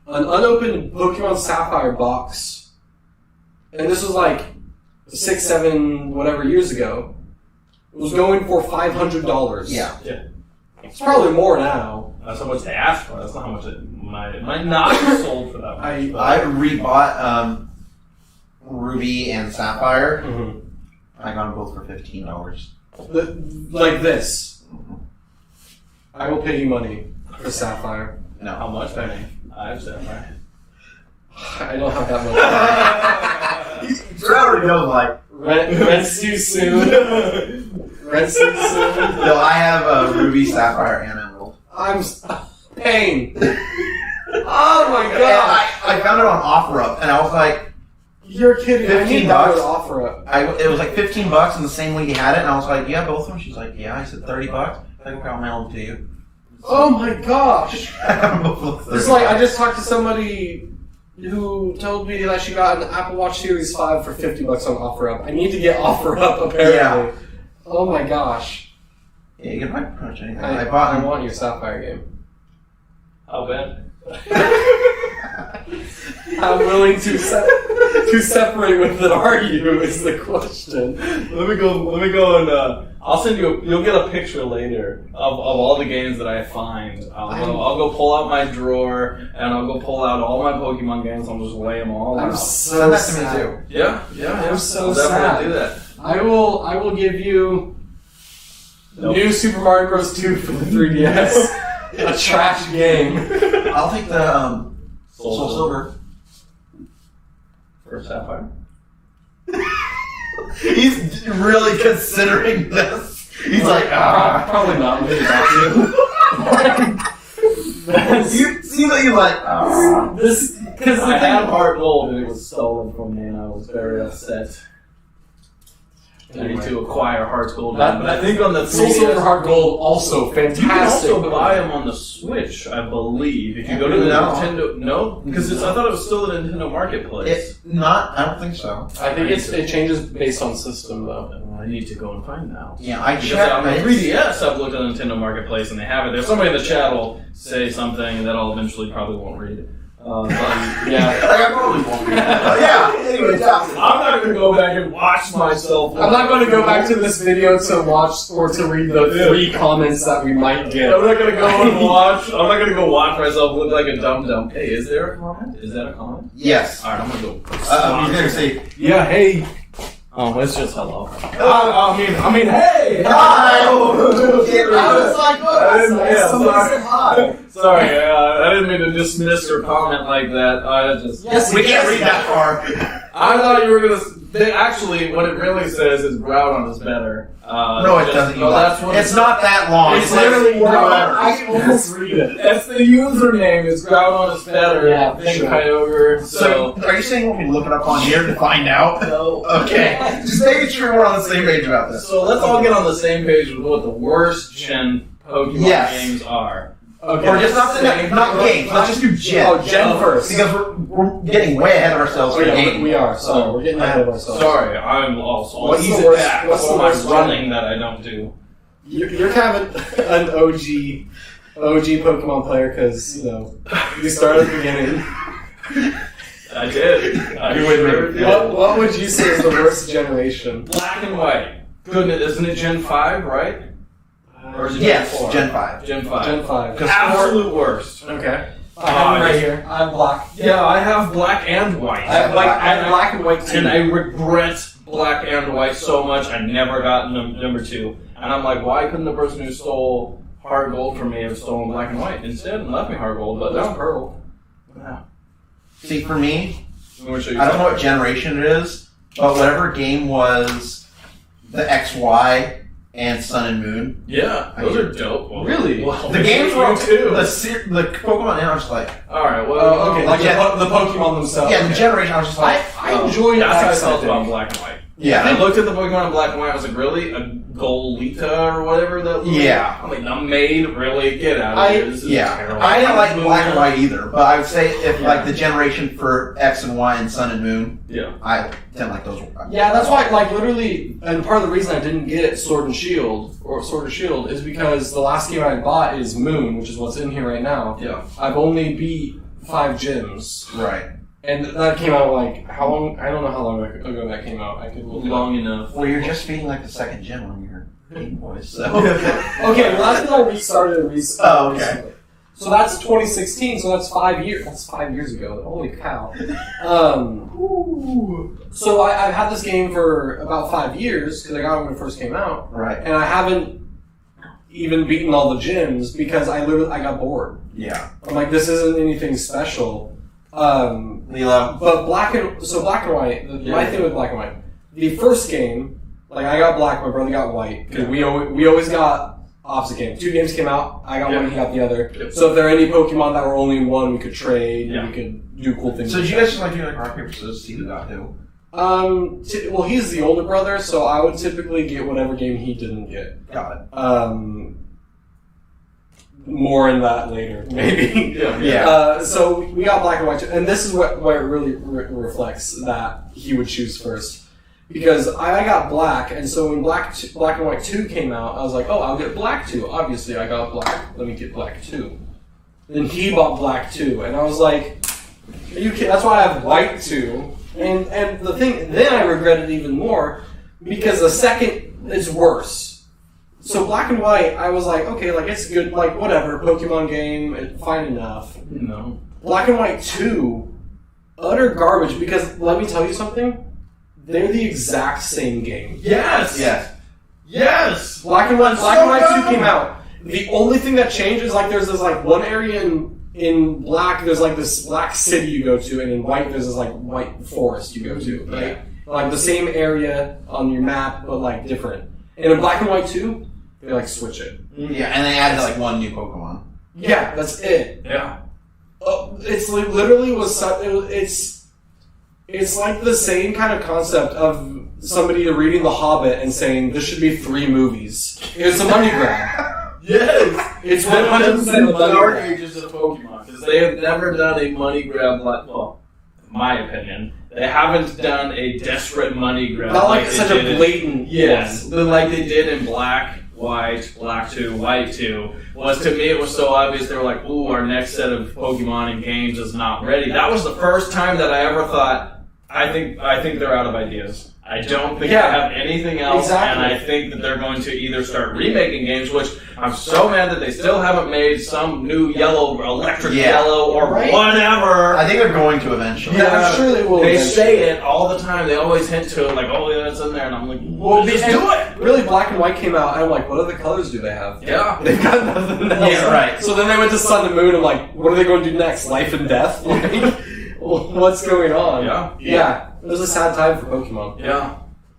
An unopened Pokemon Sapphire box, and this was like 6, 7, whatever years ago, was going for $500. Yeah. It's probably more now. That's how much they asked for. That's not how much it might not have sold for that much. I rebought Ruby and Sapphire. I got them both for $15. Like this. I will pay you money for Sapphire. No. How much, Benny? I have Sapphire. I don't have that much. Trevor knows, like, Rent's too soon. Rent's too soon. no, I have Ruby, Sapphire, and Emerald. I'm pain. Oh my And god! I found it on OfferUp, and I was like, You're kidding. I need that $15. to offer up. it was like $15, and the same lady had it, and I was like, yeah, both of them. She's like, yeah. I said $30. I think I'll mail them to you. Oh my gosh! I got them both for It's like I just talked to somebody who told me that she got an Apple Watch Series 5 for $50 on OfferUp. I need to get OfferUp apparently. Yeah. Oh my gosh! Yeah, you can buy pretty much anything. I bought them. want your Sapphire game. How bad? How willing to separate with it are you? Is the question. Let me go and I'll send you. You'll get a picture later of all the games that I find. I'll go pull out my drawer and I'll go pull out all my Pokemon games. I'll just lay them all I'm out. so Send that to me sad. too. Yeah. I'm so I'll sad. definitely do that. I will give you new Super Mario Bros. 2 for the 3DS. A trash game. I'll take the Soul Silver. For Sapphire. He's really considering this. He's like, Probably not. Maybe not to. You see that you're like, This because I had heart gold and it was stolen from me, and I was very upset. I need to acquire heart gold, but I think on the Soul 3DS, Silver Heart Gold also fantastic. you can also buy them on the Switch, I believe. If you go to the Nintendo, no, because I thought it was still the Nintendo Marketplace. it's not. I don't think so. I think it changes based on system though. I need to go and find out. Yeah, I Because checked. on the 3DS, I've looked at the Nintendo Marketplace and they have it there. Somebody in the chat will say something that I'll eventually probably won't read. But yeah. I probably won't. Yeah. Anyway, I'm not going to go back and watch myself. I'm not going to go back to this video to watch or to read the 3 comments that we might get. I'm not gonna go and watch. I'm not gonna go watch myself look like a dumb. Hey, is there a comment? Is that a comment? Yes. Alright, I'm gonna go. He's gonna say, Yeah, hey. Oh, it's just hello. I mean, hey. hi. I was like, Somebody said hi. Sorry, I didn't mean to dismiss your comment like that. I just. Yes, we can't read that far. I thought you were gonna. Actually, what it really says is Groudon is better. No, it doesn't. No, that's what It's not that long. It's literally whatever. I can almost read it. That's the username. Is Groudon is better Yeah, than sure. Kyogre. So, are you saying we can look it up on here to find out? No. Okay. Just making sure we're on the same page about this. So let's all get on the same page with what the worst gen Pokemon Yes. games are. Okay. Or just not games. Let's just do Gen. Oh, Gen first. Because we're getting way ahead of ourselves for yeah, game. we are. Sorry, we're getting ahead of ourselves. Sorry, I'm also What's easy the worst- back. what's the All my worst running that I don't do. You're kind of an OG Pokemon player because you started at the beginning. I did. I You would sure make- did. What would you say is the worst generation? Black and white. Goodness, isn't it Gen 5, right? Or is it Yes, Gen 4? Gen 5. Gen 5. Gen 5. Absolute worst. Okay. I Oh, have it I right just- here. I have black. Yeah, I have black and white. I have black and white too. And I regret black and white so much. I never got number 2. And I'm like, why couldn't the person who stole Heart Gold from me have stolen black and white instead and left me Heart Gold, but now Pearl? Yeah. See, for me, I'm gonna show you I don't know something. what generation it is, but whatever game was the XY and Sun and Moon. Yeah, those are dope. Well, Really? Well, The games were you too. the Pokemon, and I was just like, Alright, well, Oh, okay. Like Yeah. the Pokemon themselves. yeah, the generation, I was just like, I enjoyed That's how I X, felt think. about black and white. yeah. I looked at the Pokemon in black and white. I was like, really? A Goleta or whatever that was? Yeah. I'm like, I'm made. Really? Get out of here. This is Yeah, terrible. I didn't like Black and White either, but I would say if like the generation for X and Y and Sun and Moon, Yeah. I didn't like those. Yeah, that's why, like, literally, and part of the reason I didn't get Sword and Shield, is because the last game I bought is Moon, which is what's in here right now. Yeah. I've only beat 5 gyms. Right. And that came out, like, how long? I don't know how long ago that came out. I could look it up. Long enough. Well, you're just feeding like the second gen on your Game Boys, so. Okay, well, that's because I restarted it recently. Oh, okay. So that's 2016, so that's 5 years. That's 5 years ago. Holy cow. So I've had this game for about 5 years, because I got it when it first came out. Right. And I haven't even beaten all the gyms because I got bored. Yeah. I'm like, this isn't anything special. Lilo. But black and white. My thing with black and white, the first game, like I got black, my brother got white. Because we always got opposite games. 2 games came out, I got one, he got the other. Yep. So if there are any Pokemon that were only in one, we could trade. Yeah. We could do cool things. So with did you them. guys just like do like rock paper scissors? See who got who? Well, he's the older brother, so I would typically get whatever game he didn't get. Got it. More in that later, maybe. Yeah. So we got black and white, and this is where it really reflects that he would choose first, because I got black, and so when black and white 2 came out, I was like, oh, I'll get black 2. Obviously, I got black. Let me get black 2. Then he bought black 2, and I was like, are you kidding? That's why I have white 2. And the thing, then I regret it even more because the second is worse. So black and white, I was like, okay, like it's good, like whatever, Pokemon game, it's fine enough. No. Black and White 2, utter garbage because let me tell you something, they're the exact same game. Yes. Yes. Yes. Black and White So 2 came out. The only thing that changed is like there's this like one area in black, there's like this black city you go to, and in white there's this like white forest you go to, right? Like the same area on your map, but like different. And in Black and White 2, they like switch it. Yeah, and they added like one new Pokemon. Yeah, that's it. Yeah. It's like, literally it's like the same kind of concept of somebody reading The Hobbit and saying this should be 3 movies. It's a money grab. Yes! It's That's 100% the a money dark grab. ages of Pokemon, because they have never done a money grab like, well, in my opinion, they haven't done a desperate money grab. Not like they such did a blatant Yes, one. like they did in Black, White, Black 2, White 2. Was to me, it was so obvious. They were like, ooh, our next set of Pokemon and games is not ready. That was the first time that I ever thought, I think they're out of ideas. I don't think they have anything else, exactly. and I think that they're going to either start remaking games, which I'm so mad that they still haven't made some new yellow, electric yellow, or whatever. I think they're going to eventually. Yeah, I'm sure they will. They eventually. say it all the time. They always hint to it, like, oh, yeah, it's in there, and I'm like, well, just do it. Really, Black and White came out, and I'm like, what other colors do they have? Yeah. They've got nothing else. Yeah, right. So then they went to Sun and Moon, and like, what are they going to do next? Life and Death? Like, what's going on? Yeah. It was a sad time for Pokemon. Yeah.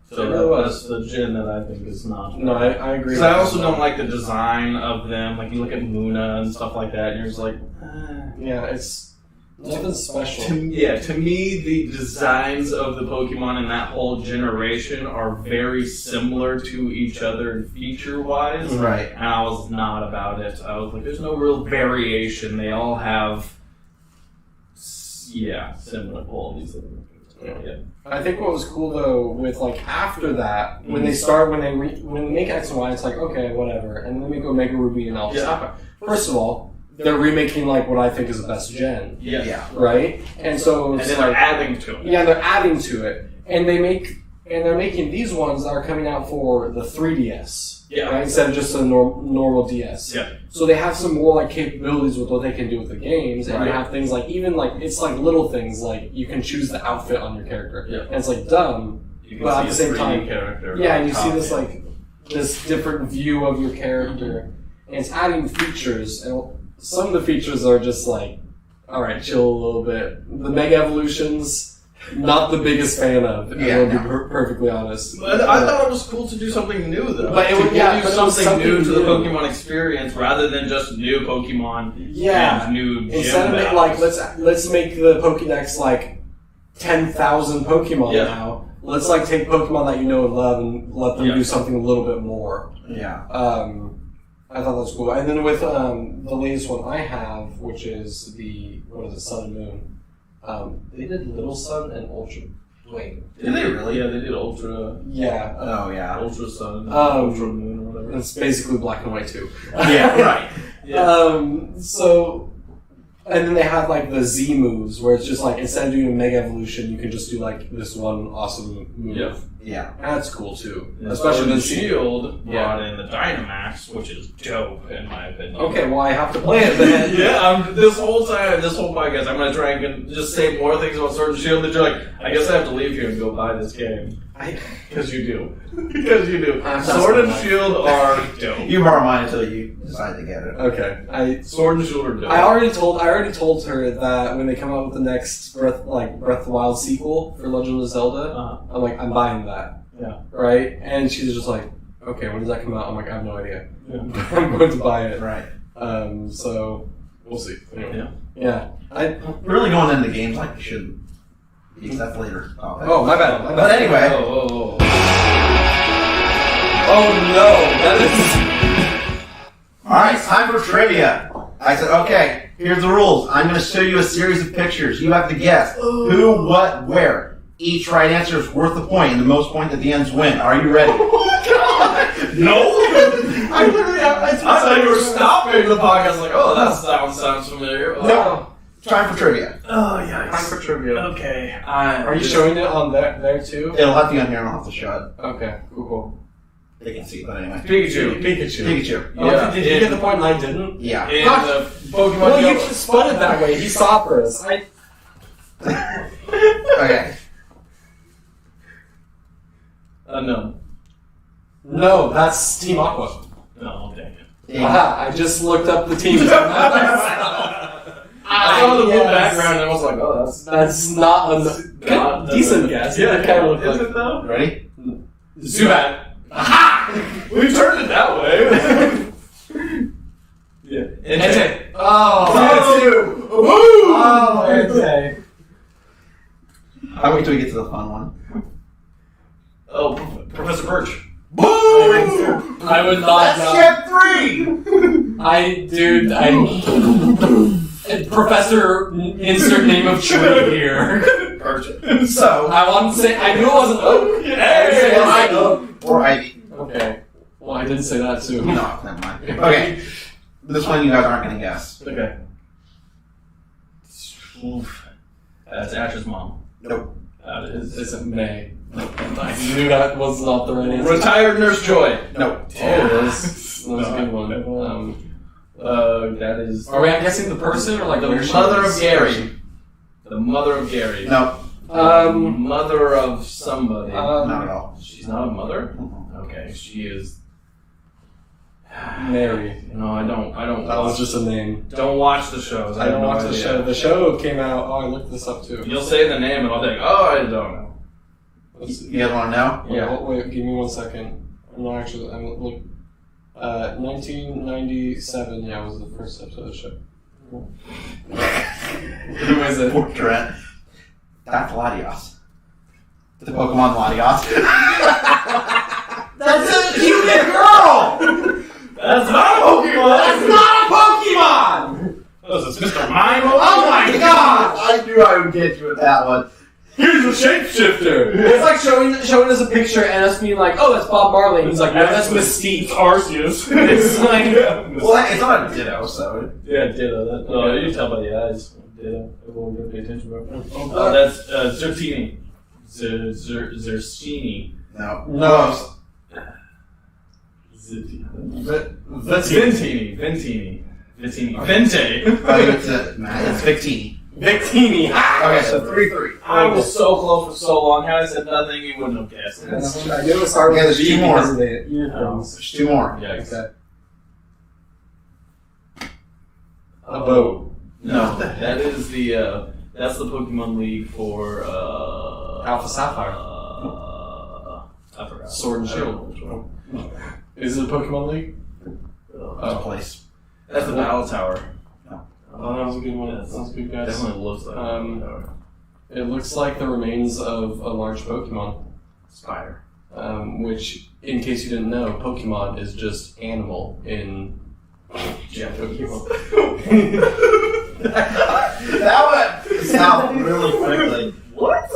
So It really that's the gen that I think is not. No, I agree. Because I also don't like the design of them. Like, you look at Luna and stuff like that, and you're just like, Yeah, it's nothing special. To me, the designs of the Pokemon in that whole generation are very similar to each other feature-wise. Right. And I was not about it. I was like, there's no real variation. They all have, similar qualities. Yeah. I think what was cool though, with like after that, when they make X and Y, it's like okay, whatever, and then they make Omega Ruby and Alpha Sapphire. First of all, they're remaking like what I think is the best gen. Yeah. Right? And so it's then like they're adding to it. Yeah, they're adding to it, and they're making these ones that are coming out for the 3DS. Yeah. Right? Instead of just a normal DS. Yeah. So they have some more like capabilities with what they can do with the games, and you Right. have things like even like it's like little things like you can choose the outfit on your character, Yeah. and it's like dumb, You can but see at the same a 3D time, character. yeah, and you see top this end. like this different view of your character, and it's adding features, and some of the features are just like, all right, chill a little bit. The Mega Evolutions. Not the biggest fan of, Yeah, I'll be no. perfectly honest. But I thought it was cool to do something new, though. But it would- to yeah, give but you it was something new to the something new. Pokemon experience, rather than just new Pokemon Yeah. and new gym Instead of it, like let's make the Pokédex like 10,000 Pokemon Yeah. now. Let's like take Pokemon that you know and love and let them Yeah. do something a little bit more. Yeah. I thought that was cool. And then with the latest one I have, which is the Sun and Moon. They did Little Sun and Ultra. Wait. Did they really? Yeah, they did Ultra, Yeah. Oh, yeah. Ultra Sun, Um, Ultra Moon, or whatever. It's basically Black and White too. Yeah, right. So, and then they have like the Z moves, where it's just like instead of doing a Mega Evolution, you can just do like this one awesome move. Yeah. Yeah. That's cool too. And Especially Sword and the Shield Yeah. brought in the Dynamax, which is dope in my opinion. Okay, well I have to play it then. This whole podcast, I'm gonna try and just say more things about Sword and Shield. That you're like, I guess I have to leave here and go buy this game because you do. Because you do. I'm Sword and not- Shield are dope. You borrow mine until you decide to get it. Okay, Sword and Shield are dope. I already told her that when they come out with the next Breath of the Wild sequel for Legend of Zelda, Uh-huh. I'm like, I'm buying that. Yeah. Right? And she's just like, okay, when does that come out? I'm like, I have no idea. Yeah. I'm going to buy it. Right. So we'll see. Anyway. Yeah. Yeah. We're really going into games like we shouldn't. That's later. Oh, my bad. But anyway. Oh. Oh no, that Alright, it's time for trivia. I said, okay, here's the rules. I'm going to show you a series of pictures. You have to guess who, what, where. Each right answer is worth a point, and the most points at the ends win. Are you ready? No! I literally I thought you were stopping the podcast like, oh, that sounds familiar. Oh. No. Time for trivia. Oh, yeah. Time for trivia. Okay. Are you showing it on there too? It'll have to be on here. I don't have to show Okay, cool. it. They can see it, but anyway. Pikachu. Pikachu. Oh, did you get the point and I didn't? Yeah. In the Pokemon Well, you Yellow. just spun it that way. He saw first. Okay. No. No, that's Team Aqua. No, dang it. Yeah. Aha, I just looked up the teams. I I saw the blue background and I was like, oh, That's not a decent guess. Yeah, It kind of looked is like it though? Ready? Zubat. Aha! We turned it that way. Yeah. Entei. Oh. Two. Oh, Entei. I'll wait till we get to the fun one. Oh, Professor Birch. Boom! I would not know. That's step 3! Professor insert name of tree here. Birch. So, I want to say, I knew it wasn't oak. Hey! I said oak. or Ivy. Okay. Well, I didn't say that too. No, never mind. Okay. This one you guys aren't going to guess. Okay. Oof. That's Ash's mom. Nope. That is. It's May. I knew that was not the right answer. Retired Nurse Joy. Nope. Oh, that's a good one. That is. Are we guessing the person or like The where she mother is? of Gary. The mother of Gary. Nope. Mother of somebody. Not at all. She's not a mother? Mhm. Okay, she is. Mary. No, I don't That was watch. just a name. Don't watch the shows. I don't have no watch the idea. show. The show came out. Oh, I looked this up too. You'll say the name and I'll think, oh, I don't know. Let's see. You guys want to know? Yeah. Wait, give me 1 second. I'm not actually. I'm look. 1997. Yeah, was the first episode of the show. Who is it? Poor Trent. That's Latios. The Pokemon Latios. That's a cute girl! That's not a Pokemon! That's not a Pokemon! What is this, Mr. Mime? Oh my gosh! I knew I would get you with that one. Here's the shapeshifter! It's like showing us a picture and us being like, oh, that's Bob Marley. And he's like, no, that's Mystique. Arceus. It's like, Well, it's not a Ditto, so. Yeah, Ditto. That, oh, you can tell by the eyes. Ditto. Everyone gotta pay attention about Oh, that's Zertini. Zerstini. No. No. Ventini. Vente. It's Victini. Victini. Okay, so 3-3. I was so close for so long. Had I said nothing, you wouldn't have guessed it. I knew it started Yeah, with there's V two more. because of the earphones. There's 2 more. Yikes. Okay. A boat. No, that is the that's the Pokemon League for Alpha Sapphire. I forgot. Sword and I don't know which Shield. one. Is it a Pokemon League? That's a place. That's the Battle Tower. Oh, that was a good one. That was a good guess. Definitely looks like a Battle Tower. It looks like the remains of a large Pokemon. Spider. Which, in case you didn't know, Pokemon is just animal in Pokemon. That went south really quickly. What?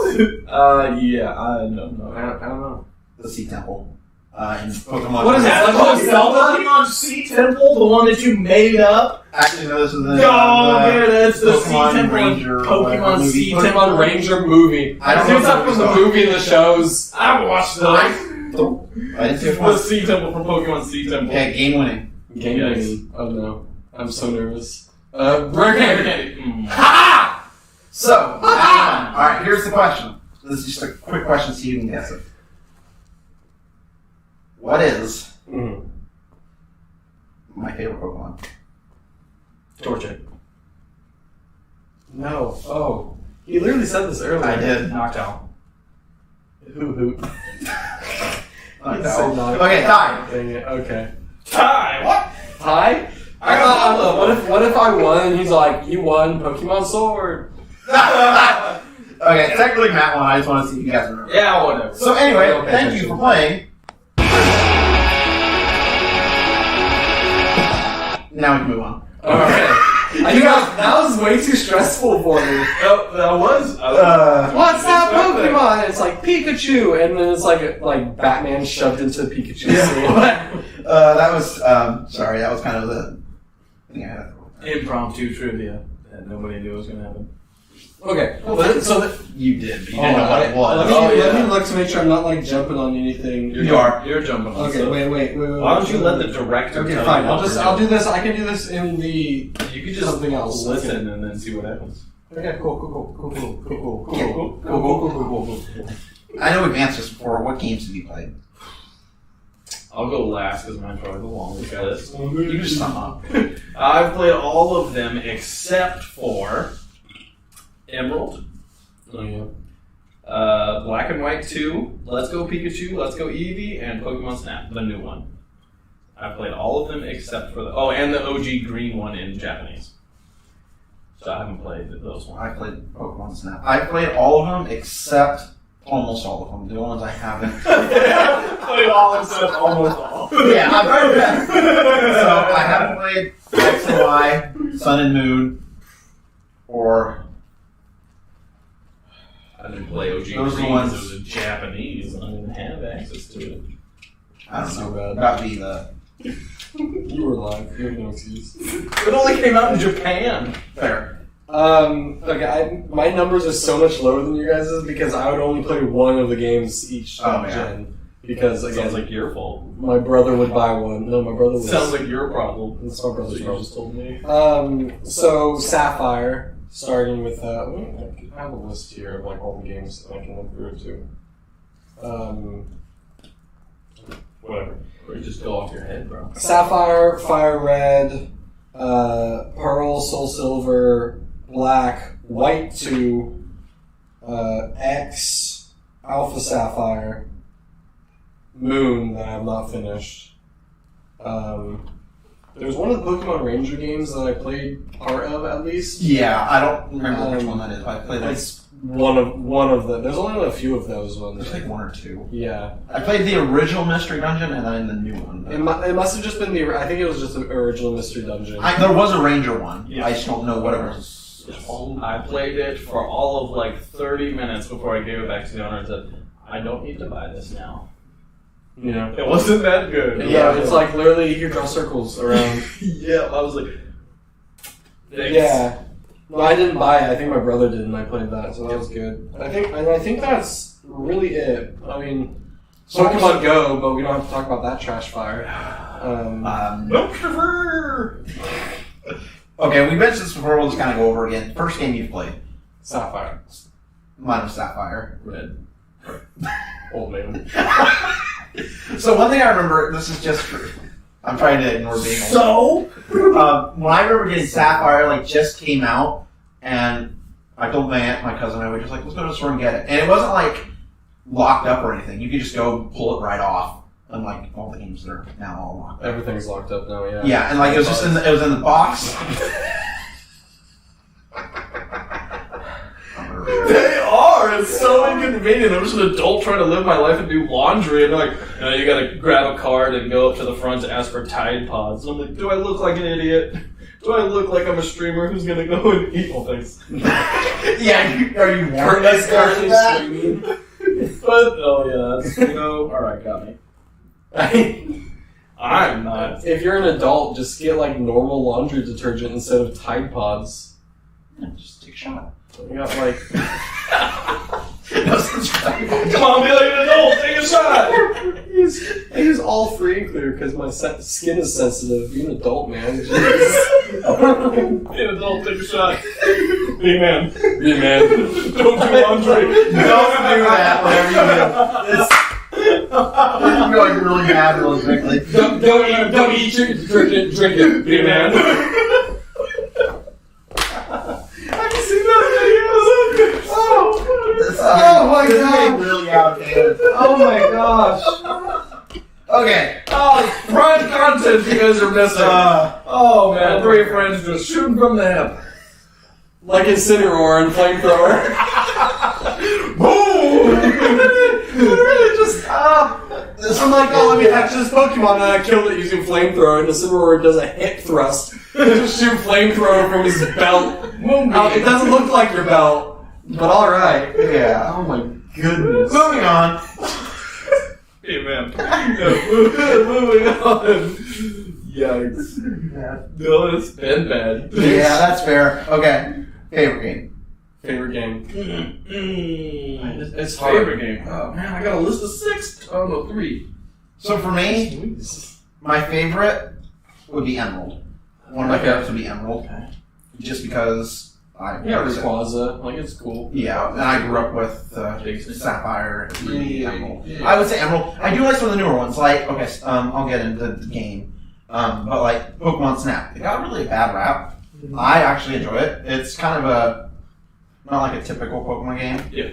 Yeah, I don't know. I don't know. The Sea Temple. In Pokemon. What is it? That's Like Zelda? Pokemon Sea Temple, the one that you made up? Actually, no, this is the. That's the Sea Pokemon Temple. Ranger. Pokemon movie. Sea Pokemon Temple. Ranger movie. I don't It's know up if from the it's movie and the shows. I watched those. I didn't see which The one. Sea Temple from Pokemon Sea Temple. Okay, game winning. Game Yes. winning. Oh no. I'm so nervous. Rare candy. Ha! So, alright, here's the question. This is just a quick question so you can guess it. What is my favorite Pokemon? Torchic. No. Oh. You literally said this earlier. I did. Knockdown. Hoot. No. Okay, die. Dang it. Okay. Tie! What? Tie? I got what if I won and he's like, you won Pokemon Sword? Okay, technically Matt won. I just want to see if you guys remember. Yeah, whatever. So anyway, Okay, thank you for playing. Now we can move on. Okay. That was way too stressful for me. That was. What's that Pokemon? It's like Pikachu, and then it's like Batman shoved into Pikachu. That was sorry. That was kind of the thing I had. Impromptu trivia that nobody knew was going to happen. Okay, You did, but you didn't know what it was. Let me look to make sure I'm not like jumping on anything. You are. You're jumping on Okay, stuff. wait. Why don't you let the director Okay, tell fine. you what I'll we're do this. I can do this in the. doing? You could just something else. listen and then see what happens. Okay, cool. I know we've answered this before. What games have you played? I'll go last because mine's probably the longest. You can just stop. I've played all of them except for Emerald, Oh, yeah. Black and White 2, Let's Go Pikachu, Let's Go Eevee, and Pokemon Snap, the new one. I've played all of them except for and the OG green one in Japanese. So I haven't played those ones. I played Pokemon Snap. I played all of them except almost all of them. The ones I haven't. Played all except almost all. Yeah, I've heard that. So I haven't played X and Y, Sun and Moon, or I didn't play OG Those are the green ones- because it was Japanese and I didn't have access to it. I don't So know. bad. That'd be the You were live. You have no excuse. It only came out in Japan. fair. Okay, my numbers are so much lower than you guys' because I would only play one of the games each Oh, yeah. gen. Because again, Sounds like your fault. my brother would buy one. No, my brother was. Sounds like your problem. It's my That's brother's what you problem. just told me. So Sapphire, starting with I have a list here of like all the games that I can look through too. Whatever. Or you just go off your head, bro. Sapphire, Fire Red, Pearl, Soul Silver, Black, White 2, X, Alpha Sapphire, Moon that I have not finished. There's one of the Pokemon Ranger games that I played part of at least. Yeah, I don't remember which one that is. I played like It's one of the. There's only a few of those ones. there's like one or two. Yeah, I played the original Mystery Dungeon and then the new one. it must have just been the. I think it was just the original Mystery Dungeon. There was a Ranger one. Yeah. I just don't know what it was. I played it for all of like 30 minutes before I gave it back to the owner and said, I don't need to buy this now. Yeah. It wasn't that good. Yeah, it's like literally you draw circles around. Yeah, I was like, thanks. Yeah. No, I didn't buy it. I think my brother did, and I played that, so that was good. I think that's really it. I mean, Pokemon Go, but we don't have to talk about that trash fire. Okay, we mentioned this before. We'll just kind of go over it again. First game you've played. Sapphire. Mine was Sapphire. Red. Old man. So one thing I remember, this is just true. I'm trying to ignore being old. When I remember getting Sapphire, like, just came out, and I told my aunt, my cousin, and I were just like, let's go to the store and get it. And it wasn't, like, locked up or anything. You could just go pull it right off. Unlike all the games that are now all locked up. Everything's locked up now, yeah. Yeah, and, like, it was just in the box. They are! It's so inconvenient. I'm just an adult trying to live my life and do laundry, and they're like, no, you gotta grab a card and go up to the front to ask for Tide Pods. And I'm like, do I look like an idiot? Do I look like I'm a streamer who's gonna go and eat all things? Yeah, are you warned Currently us that? streaming. But, oh yeah, that's, alright, got me. I'm not. If you're an adult, just get like normal laundry detergent instead of Tide Pods. Yeah, just take a shot. You got like. No sense for that. Come on, be like an adult, take a shot! I use all free and clear because my skin is sensitive. Be an adult, man. Be an adult, take a shot. Be a man. Be a man. Don't do laundry. Don't do that, whatever you do. You're going really mad really quickly. Don't eat your detergent. Drink it. Be a man. I can see that Oh my god! Really outdated. Oh my gosh. Okay. Oh, prime content you guys are missing. Oh man, 3 friends just shooting from the hip. Like Incineroar and Flamethrower. Boom! Literally just I'm like, oh, let me hatch this Pokemon, and I killed it using Flamethrower, and Incineroar does a hip thrust to shoot Flamethrower from his belt. It doesn't look like your belt, but alright. Yeah. Oh my goodness. Moving on. Hey man. Moving on. Yikes. No, it's been bad. Yeah, that's fair. Okay. Favorite game. Favorite game? It's favorite game. Oh man, I got a list of 6. Oh no, 3. So for me, my favorite would be Emerald. One of my favorites would be Emerald. Just because Yeah, Rayquaza. Like, it's cool. Yeah, and I grew up with Jason. Sapphire, Ruby, Emerald. Yeah. I would say Emerald. I do like some of the newer ones. Like, okay, I'll get into the game. But like Pokemon Snap, it got really a bad rap. I actually enjoy it. It's kind of not like a typical Pokemon game. Yeah.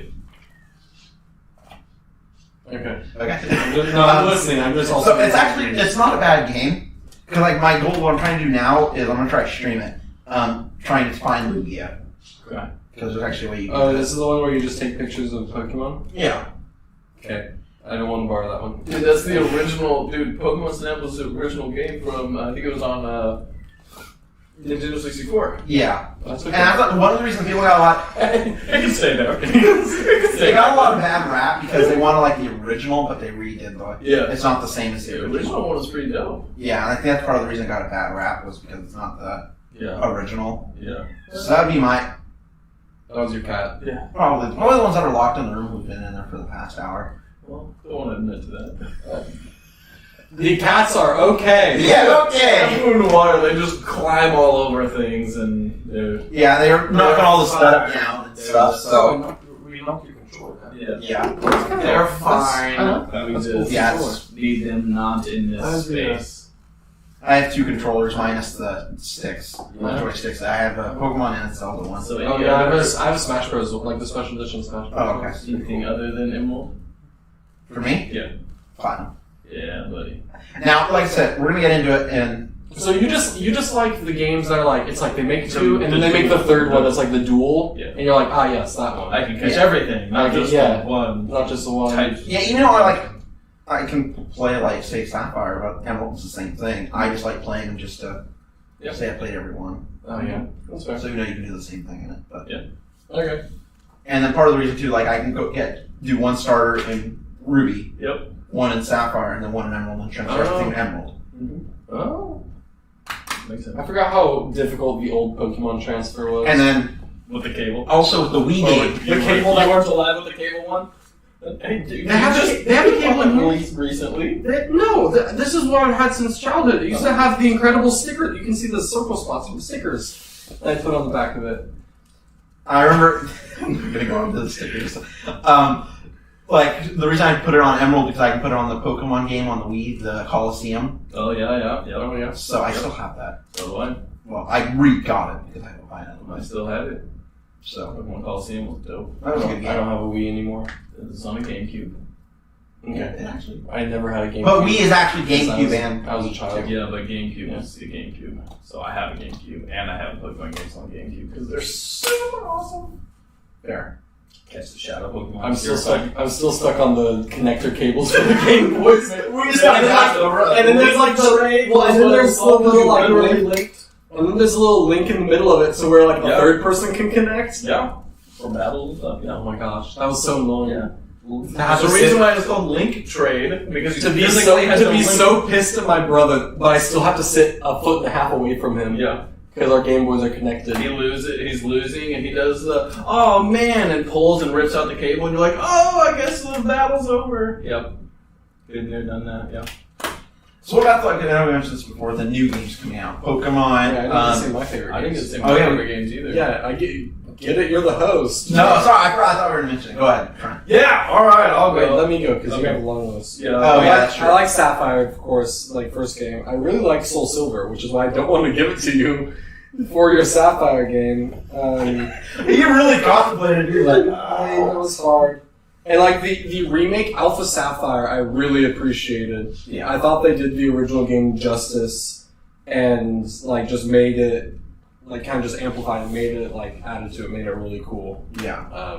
Okay. Okay. I'm listening. I'm just also. So it's not a bad game. Because like my goal, what I'm trying to do now is I'm gonna try to stream it. Trying to find Lugia. Okay. Because there's actually a way you can. Oh, do this it. is the one where you just take pictures of Pokemon? Yeah. Okay. I don't want to borrow that one. Dude, that's the original. Dude, Pokemon Snap was the original game from. I think it was on Nintendo 64. Yeah. That's And I thought one of the reasons people got a lot. It can stay there. It can stay They got a lot of bad rap because they wanted like the original, but they redid the. Yeah. It's not the same as The the original original. one was pretty dope. Yeah, and I think that's part of the reason it got a bad rap was because it's not the Yeah. original. Yeah. So that'd be my That was your cat. probably the ones that are locked in the room who've been in there for the past hour. Well, don't want to admit to that. The cats are okay. Yeah, okay. Food and water, they just climb all over things and they're. Yeah, they're knocking all the stuff down and stuff. So we knocked your controller down. Yeah. yeah, They're fine. Uh-huh. We just Yes. need them not in this That'd be space. I have 2 controllers minus the sticks, the Yeah. joysticks. I have a Pokemon and a Zelda one. So, Oh any yeah, I have other- a Smash Bros. Like the special edition Smash Bros. Oh, okay. anything other than Emerald? For me, Yeah. Platinum. Yeah, buddy. Now, like I said, we're gonna get into it, and So you just like the games that are like it's like they make 2 and then they make the third one that's like the duel, Yeah. and you're like, ah yes, that one. I can catch Yeah. everything, not just Yeah. one Not just the one. type. yeah, even though I can play like say Sapphire, but Emerald's the same thing. I just like playing them just to Yeah. say I played every one. Oh yeah, that's fair. So you know you can do the same thing in it. But Okay. and then part of the reason too, like I can do one starter in Ruby, Yep. one in Sapphire, and then one in Emerald, and transfer everything to Emerald. Oh, Makes sense. I forgot how difficult the old Pokemon transfer was. And then With the cable. also with the Wii game, The cable that weren't alive with the cable one? They have a cable in here? released recently. This is what I've had since childhood. It used to have the incredible sticker. You can see the circle spots from stickers that I put on the back of it. I remember. I'm gonna go on to the stickers. Like the reason I put it on Emerald because I can put it on the Pokemon game on the Wii, the Coliseum. Oh yeah. Oh yeah. So I still have that. So do I. Well, I re-got it because I don't buy it I otherwise. still have it. So Pokemon Coliseum was dope. that was a good I game. don't have a Wii anymore. It's on a GameCube. Yeah, it actually. I never had a GameCube. But Wii is actually Since GameCube and I was a child. Yeah, but GameCube is the GameCube. So I have a GameCube and I have Pokemon games on GameCube because they're super awesome. Fair. Catch the Shadow Pokemon. I'm still stuck on the connector cables for the Game Boys. And then there's like the and then there's the little like link, and then there's a little link in the middle of it, so where like a Yeah. third person can connect. Yeah. For battle and stuff, yeah. Oh my gosh, that was so annoying. Yeah. To have There's to a reason sit- why it's called Link Trade because to you be physically have so to link- pissed at my brother, but I still have to sit a foot and a half away from him. Yeah. Because our Game Boys are connected. He's losing, and he does the oh man, and pulls and rips out the cable, and you're like, oh, I guess the battle's over. Yep, been there, done that. Yeah, So what about like I know we mentioned this before, the new games coming out, Pokemon. Yeah, I didn't say my favorite. I didn't get games. the same Oh, yeah. favorite games either. Yeah, I get it. You're the host. No, sorry, I thought we were gonna mention it. Go ahead, Trent. Yeah. All right, I'll Wait, go. let me go because you Okay. have a long list. Yeah. Oh, yeah, that's true. I like Sapphire, of course, like first game. I really like Soul Silver, which is why I don't want to give it to you for your Sapphire game. You really contemplated. You're like, It was hard. And like the remake Alpha Sapphire, I really appreciated. yeah. I thought they did the original game justice, and like just made it, like kind of just amplified and made it, like added to it, made it really cool. Yeah.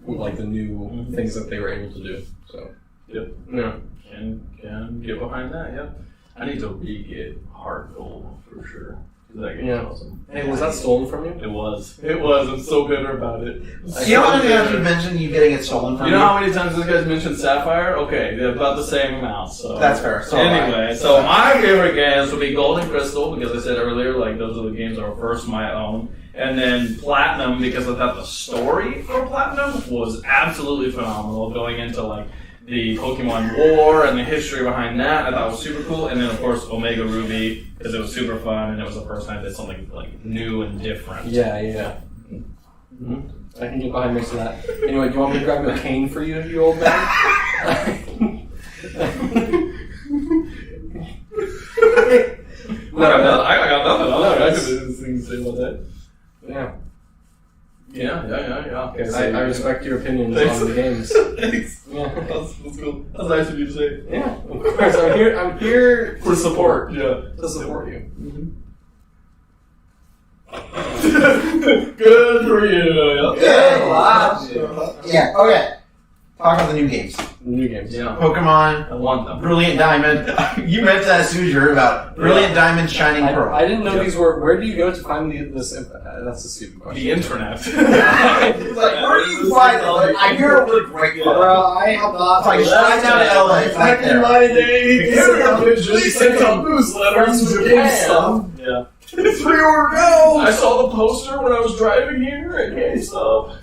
With like the new things that they were able to do. So. Yep. Yeah. Can get behind that. Yeah. I need to re-get Heart Gold for sure. 'Cause that game's Yeah. awesome. Hey, was that stolen from you? It was. I'm so bitter about it. You know how many times you mentioned you getting it stolen from You know how many times this guy's mentioned Sapphire? Okay, they're about the same amount. So That's fair. So anyway, so my favorite games would be Gold and Crystal because I said earlier, like those are the games that were first my own, and then Platinum because I thought the story for Platinum was absolutely phenomenal. Going into like the Pokemon War and the history behind that, I thought was super cool. And then of course Omega Ruby because it was super fun and it was the first time I did something like new and different. Yeah. I can get behind most of that. Anyway, do you want me to grab a cane for you, you old man? I got nothing. I could say about that. Yeah. Yeah. Okay, I respect your opinions Thanks. on the games. Thanks. Yeah. That's cool. That's nice of you to say. Yeah, of course. I'm here For support. Yeah. to support you. Good for you. Yeah, okay. Talk about the new games. New games. Yeah. Pokemon, I want them. Brilliant Diamond. You mentioned that as soon as you heard about Brilliant Diamond, Shining Pearl. I didn't know these were. Where do you go to find this? That's a stupid question. The internet. It's like, where do you find it? Like, I hear it really great. Yeah. Bro, I have not. It's like, fly down to LA. It's like Back in there. my day, Just sent out newsletters to GameStop. Yeah. Pre-order now. I saw the poster when I was driving here at GameStop.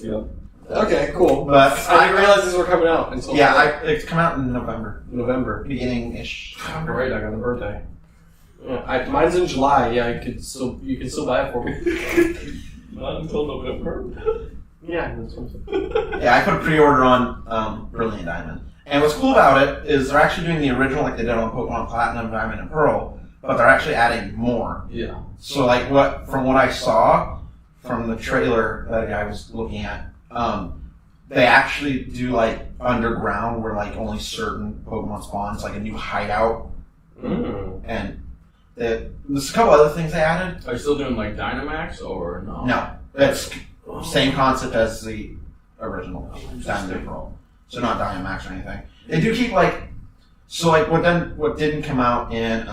Yep. Okay, cool. But I didn't realize these were coming out until it's come out in November. November. Beginning-ish. Great, I got a birthday. Yeah, mine's in July. Yeah, you can still buy it for me. Not until November. Yeah, that's what I'm saying. Yeah, I put a pre-order on Brilliant Diamond. And what's cool about it is they're actually doing the original like they did on Pokemon Platinum, Diamond, and Pearl, but they're actually adding more. Yeah. So like from what I saw from the trailer that a guy was looking at, they actually do like underground where like only certain Pokemon spawn. It's like a new hideout, and there's a couple other things they added. Are you still doing like Dynamax or no? No, that's same concept as the original Diamond and Pearl. So not Dynamax or anything. They do keep like what didn't come out in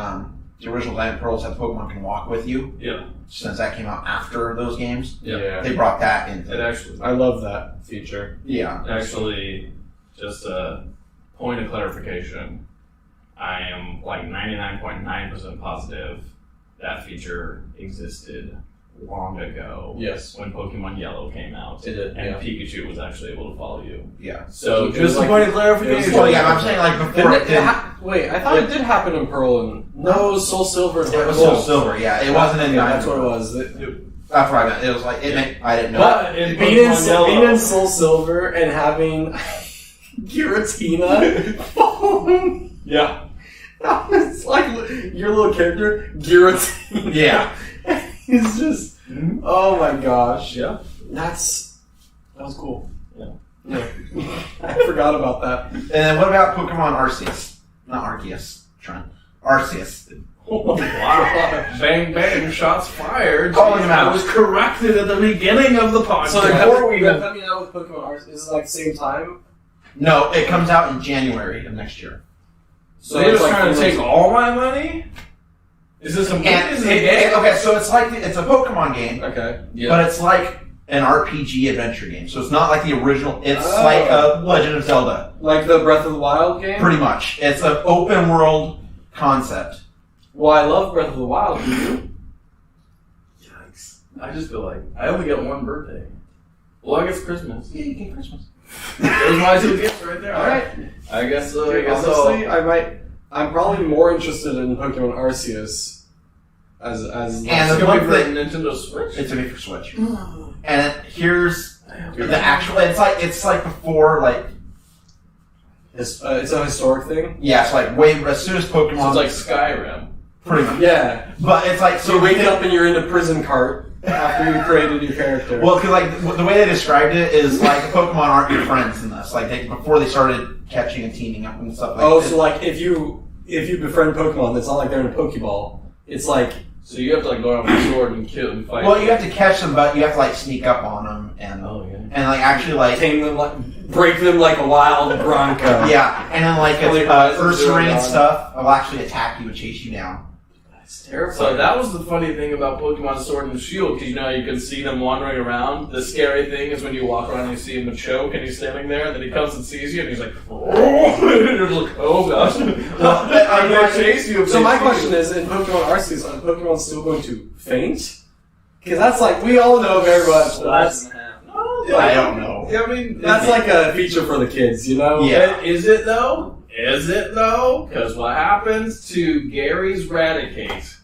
the original Diamond and Pearl is that Pokemon can walk with you. Yeah. Since that came out after those games, Yeah. they brought that in. It actually. I love that feature. Yeah. Actually, just a point of clarification. I am like 99.9% positive that feature existed long ago. Yes. When Pokemon Yellow came out. It did, And yeah. Pikachu was actually able to follow you. Yeah. So, It was just a like- point of it clarification. was Well, yeah, I'm saying like before it did. Wait, I thought it did happen in Pearl and no, it was Soul Silver. And It was Gold. Soul Silver, yeah. It wasn't in Yeah, Diamond. that's what it was. That's what I meant. It was like I didn't know. But in Being Pokemon Yellow, in Soul Silver and having Giratina. yeah. That was like your little character, Giratina. Yeah. He's just, oh my gosh. Yeah. That was cool. Yeah. I forgot about that. And then what about Pokemon Arceus? Not Arceus, Trent. Arceus. Wow. Bang, bang, shots fired. Calling him out. I was corrected at the beginning of the podcast. So they're Before we even- coming out with Pokemon Arceus. Is it like the same time? No, it comes out in January of next year. So they're it's just like trying to take all my money? Is this a Okay, so it's like it's a Pokemon game, Okay. but it's like an RPG adventure game. So it's not like the original. It's Oh. like a Legend of Zelda, Like the Breath of the Wild game? pretty much. It's an open world concept. Well, I love Breath of the Wild. Do you? Yikes. I just feel like I only get one birthday. Well, I guess Christmas. Yeah, you get Christmas. There's my two gifts right there. Alright. I guess so. Honestly, I'm probably more interested in Pokemon Arceus as And It's the gonna one be for thing, Nintendo Switch. it's gonna be for Switch. And here's the actual. It's like before like it's a historic thing. yeah, it's like way as soon as So Pokemon it's like Skyrim. pretty much. Yeah. But it's like So you wake up and you're in a prison cart after you created your character. Well, because like the way they described it is like Pokemon aren't your friends in this. Like before they started catching and teaming up and stuff like oh, that. so like if you befriend Pokemon, it's not like they're in a Pokeball. It's like So you have to like go out with a sword and kill and fight. Well, you have to catch them, but you have to like sneak up on them and yeah. and like actually like tame them, like break them like a wild Bronco. yeah, and then like Only if Rise of Ursaring and Dawn. stuff will actually attack you and chase you down. It's terrifying. So that was the funny thing about Pokemon Sword and Shield, because you know you can see them wandering around. The scary thing is when you walk around and you see him and choke, and he's standing there, and then he comes and sees you, and he's like, oh, and you're like, oh gosh. I'm gonna chase you. if So they my see question you. is, in Pokemon Arceus, are Pokemon still going to faint? Because that's like, we all know very much. That's I don't know. I mean, that's like a feature for the kids, you know? Yeah. Is it though? Is it though? Because what happens to Gary's Raticate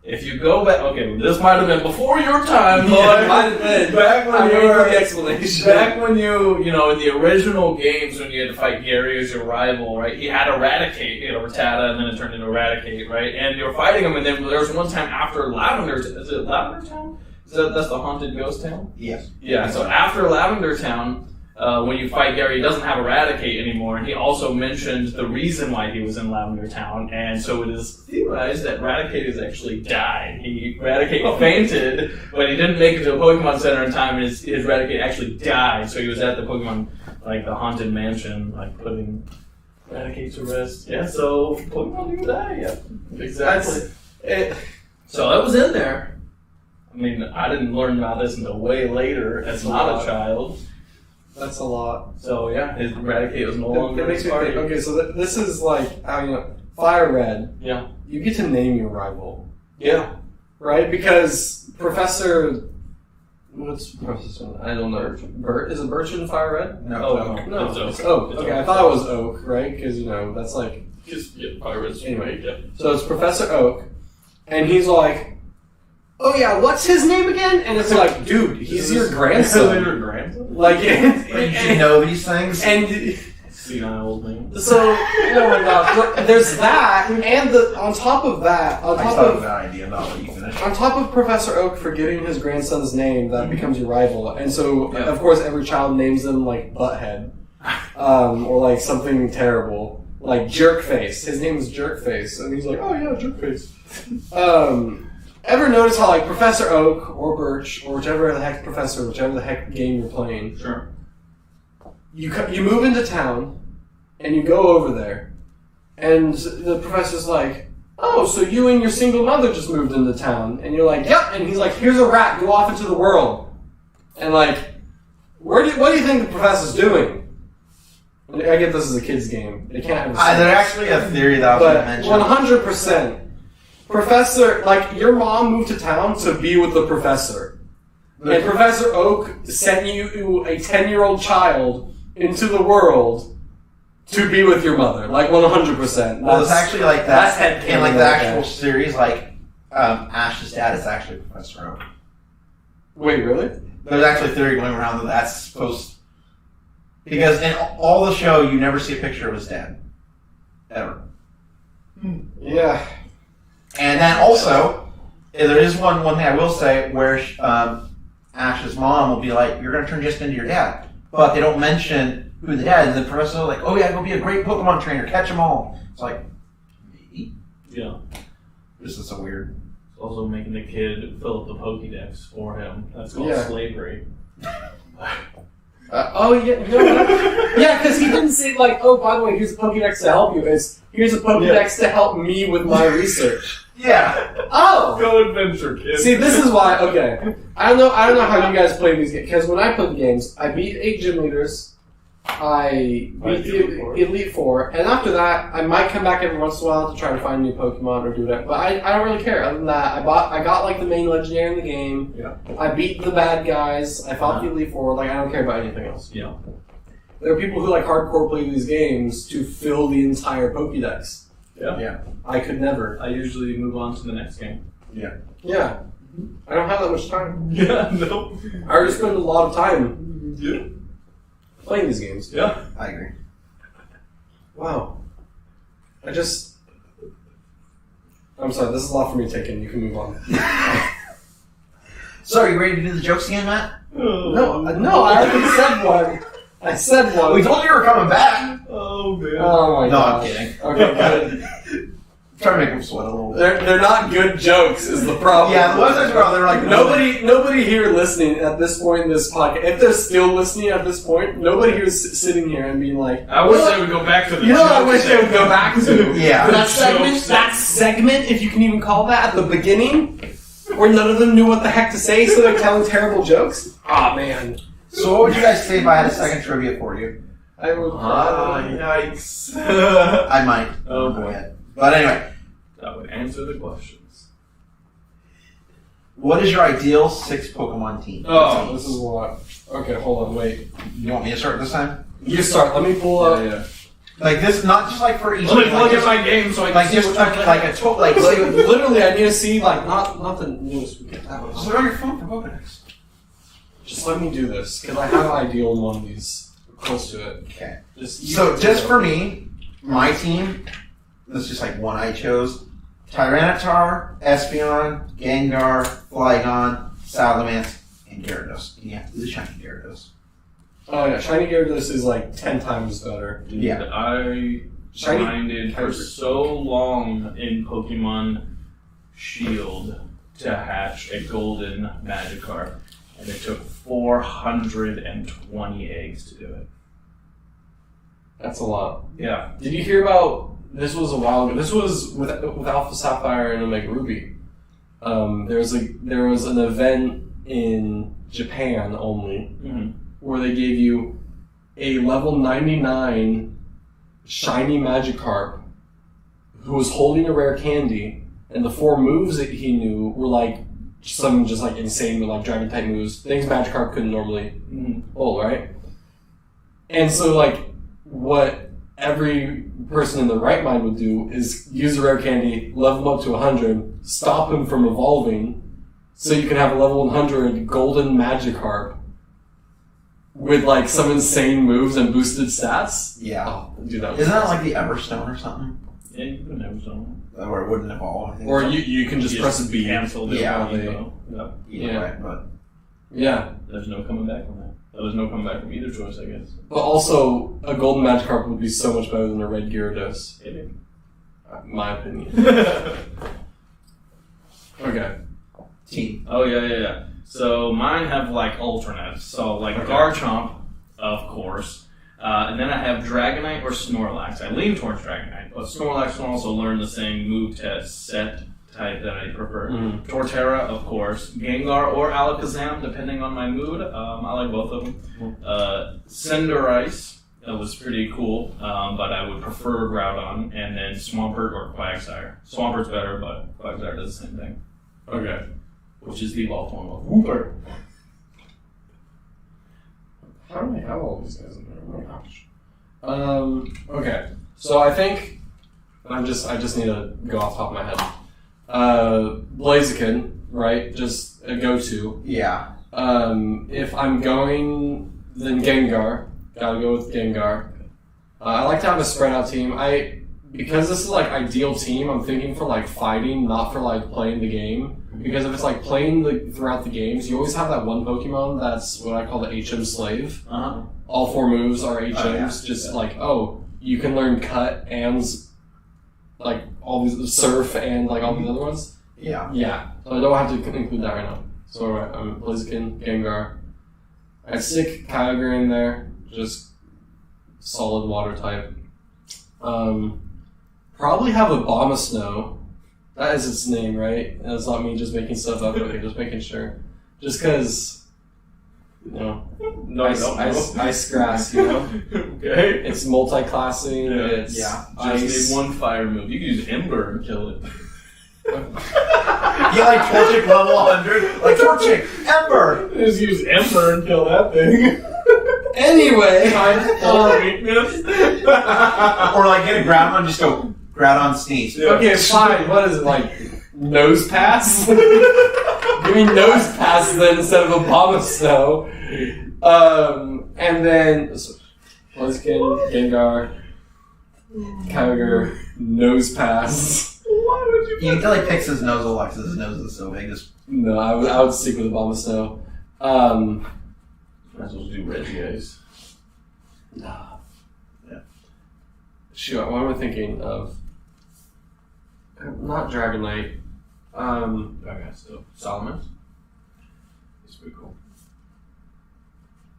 If you go back, okay, this might have been before your time, but Yeah, it might have been. back when I'm you waiting for were the explanation. back when you know, in the original games when you had to fight Gary as your rival, right? He had Eradicate, you know, Rattata, and then it turned into Eradicate, right? And you were fighting him, and then there was one time after Lavender, is it Lavender Town? That's the haunted ghost town? Yes. Yeah, so after Lavender Town, when you fight Gary, he doesn't have Eradicate anymore, and he also mentioned the reason why he was in Lavender Town, and so it is theorized that Eradicate has actually died. Eradicate fainted, but he didn't make it to a Pokemon Center in time, and his Eradicate actually died, so he was at the Pokemon, like the Haunted Mansion, like putting Eradicate to rest. Yeah, so Pokemon do die, yeah. Exactly. So that was in there. I mean, I didn't learn about this until way later as not a child. That's a lot. So yeah, his Eradicate was no It longer makes his me think, party. okay, so this is like, how, you know, Fire Red. Yeah. You get to name your rival, Yeah. right? Because Professor... What's Professor? I don't know. Bert? Is it Birch in Fire Red? No. Oh, No, it's Oak. it's Oak. It's Okay, Oak. I thought it was Oak, right? Because, you know, that's like... Just pirates. Anyway. Yeah. So it's Professor Oak, and he's like, "Oh yeah, what's his name again?" And it's like, "Dude, he's your grandson." Your grandson? Like, Did you know these things? and Senile old man. so, oh my gosh, there's that, and on top of that, I thought of that idea, not what you finished. on top of Professor Oak forgetting his grandson's name, that becomes your rival, and so of course every child names him like Butthead, or like something terrible. Like Jerkface. His name is Jerkface. And he's like, oh yeah, Jerkface. Ever notice how like Professor Oak or Birch or whichever the heck professor, whichever the heck game you're playing, Sure. you move into town and you go over there and the professor's like, oh, so you and your single mother just moved into town. And you're like, yep. And he's like, here's a rat, go off into the world. And like, what do you think the professor's doing? I get this is a kid's game. They can't have a There's actually a theory that I was going but to mention. 100%. Professor, like, your mom moved to town to be with the professor. And Professor Oak sent you, a 10-year-old child, into the world to be with your mother. Like, 100%. Well, it's actually like that's that. headcanon In like the right actual there. series, like Ash's dad is actually Professor Oak. Wait, really? There's actually a theory going around that that's supposed. Because in all the show, you never see a picture of his dad, ever. Yeah. And then also, there is one thing I will say where Ash's mom will be like, "You're going to turn just into your dad," but they don't mention who the dad is. And the professor is like, "Oh yeah, go be a great Pokemon trainer, catch them all." It's like, maybe. Yeah. This is so weird. It's also making the kid fill up the Pokédex for him. That's called Yeah. slavery. Oh, yeah, you know what? Yeah, because he didn't say, like, oh, by the way, here's a Pokédex to help you. It's, here's a Pokédex to help me with my research. Yeah. Oh! Go adventure, kid. See, this is why, okay. I don't know how you guys play these games, because when I play the games, I beat 8 gym leaders, I beat the Elite Four, and after that, I might come back every once in a while to try to find a new Pokemon or do that, but I don't really care. Other than that, I got like the main legendary in the game, Yeah. I beat the bad guys, I fought the Elite Four, like I don't care about anything else. Yeah. There are people who like hardcore play these games to fill the entire Pokédex. Yeah. Yeah. I could never. I usually move on to the next game. Yeah. I don't have that much time. Yeah, no. I already spend a lot of time Yeah. playing these games. Yeah. I agree. Wow. I'm sorry, this is a lot for me to take in. You can move on. So, are you ready to do the jokes again, Matt? No, I already said one. I said one. We told you you were coming back. Oh, man. Oh my No, gosh. I'm kidding. Okay, good. Trying to make them sweat a little bit. They're not good jokes is the problem. Yeah, the ones that are they're like Nobody here listening at this point in this podcast, if they're still listening at this point, nobody here is sitting here and being like, I wish they would go back to the you know what I wish jokes they would go back to? Yeah. That segment, if you can even call that, at the beginning, where none of them knew what the heck to say, so they're telling terrible jokes? Aw, man. So, what would you guys say if I had a second trivia for you? I would yikes. I might. Oh, boy. Go ahead. But anyway, That would answer the questions. what is your ideal 6 Pokemon team? Oh, this is a lot. Okay, hold on, wait. You want me to start this time? You start. Let me pull up. Yeah. Like this, not just like for each. Let me like, look at my game so I can like see just which like one like a to- like Like, literally, I need to see, like, not the newest we get. just look on your phone for Pokedex. Just let me do this, because I have an ideal in one of these. Close to it. Okay. Just For me, my team, this is just like one I chose. Tyranitar, Espeon, Gengar, Flygon, Salamence, and Gyarados. And you have to do the shiny Gyarados. Oh yeah, Shiny Gyarados is like 10 times better. Yeah. I Shiny grinded for so long in Pokemon Shield to hatch a golden Magikarp, and it took 420 eggs to do it. That's a lot. Yeah. Did you hear about, this was a while ago, this was with Alpha Sapphire and Omega Ruby. There was an event in Japan only, where they gave you a level 99 shiny Magikarp who was holding a rare candy, and the 4 moves that he knew were like some just like insane, like dragon type moves, things Magikarp couldn't normally hold, right? And so like what every person in the right mind would do is use the rare candy, level him up to 100, stop him from evolving, so you can have a level 100 golden Magikarp with like some insane moves and boosted stats. Yeah. Oh, dude, that Isn't that like the Everstone or something? Yeah, you could never tell. Or it wouldn't evolve. I think Or so. you can just press a B. Cancel the Yeah. Either Either way, but Yeah. There's no coming back from that. There was no coming back from either choice, I guess. But also, a golden Magikarp would be so much better than a red Gyarados. Maybe. My opinion. Okay. team. Oh, yeah. So mine have like alternates. So like Garchomp, of course. And then I have Dragonite or Snorlax. I lean towards Dragonite, but Snorlax can also learn the same move set type that I prefer. Torterra, of course. Gengar or Alakazam, depending on my mood. I like both of them. Cinderace, that was pretty cool, but I would prefer Groudon. And then Swampert or Quagsire. Swampert's better, but Quagsire does the same thing. Okay. Which is the evolved form of Wooper. How do I have all these guys in there? Oh my gosh. Okay. So I think I just need to go off the top of my head. Blaziken, right? Just a go-to. Yeah. If I'm going, then Gengar. Gotta go with Gengar. I like to have a spread out team. Because this is like ideal team, I'm thinking for like fighting, not for like playing the game. Because if it's like playing throughout the games, you always have that one Pokemon that's what I call the HM slave. All 4 moves are HMs. You can learn Cut and like all these Surf and like all these other ones. Yeah. Yeah. So I don't have to include that right now. So I'm Blaziken, Gengar. I'd stick Kyogre in there, just solid water type. Probably have Abomasnow. That is its name, right? That's not me just making stuff up. Okay, just making sure. Just because, ice grass, Okay. It's multi-classing. Yeah. It's ice. Just need one fire move. You can use Ember and kill it. Yeah, like Torchic level 100. Like Torchic, Ember! Just use Ember and kill that thing. Anyway, Weakness. Or like get a Groudon and just go Groudon Sneeze. okay, fine. What is it, like Nose Pass? Give me Nose Pass then instead of Abomasnow. And then Blaziken, Gengar, Kyogre, Nose Pass. Why would you? You can tell he picks his nose a lot because his nose is so big. No, I would stick with Abomasnow. Might as well do Regice. Nah. Yeah. Shoot, what am I thinking of? Not Dragonite. Okay, so Salamence. It's pretty cool.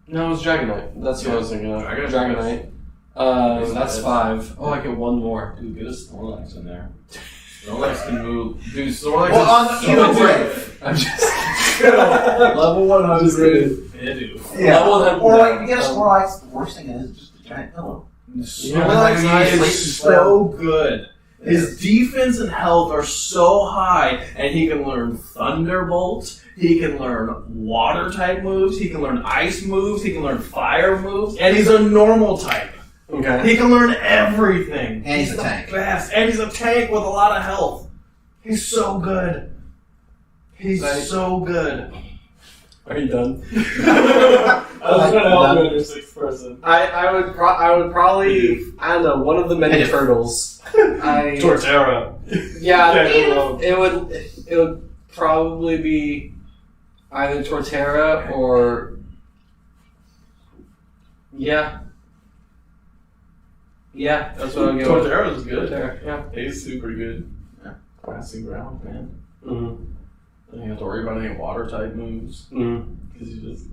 No, it was Dragonite. That's what I was thinking of. Dragonite. That's 5. Oh, I get one more. Dude, get a Snorlax in there. Snorlax can move. Dude, Snorlax Well, on is either so way. I'm just Level 100. Yeah, dude. Yeah. Level 100. Or like you get a Snorlax, the worst thing is just a giant pillow. Snorlax is so good. His defense and health are so high, and he can learn Thunderbolt, he can learn water type moves, he can learn ice moves, he can learn fire moves, and he's a normal type. Okay. He can learn everything. And he's a the tank. Best. And he's a tank with a lot of health. He's so good. He's Nice. so good. Are you done? I was trying to help you in your sixth person. I would probably, I don't know, one of the many turtles. Torterra. Yeah, Yeah, it would probably be either Torterra or yeah, that's what I'm going with. Torterra is good. Torterra, yeah. He's super good. Passing ground, man. Mm-hmm. Don't you have to worry about any water type moves. Mm-hmm. Because you just.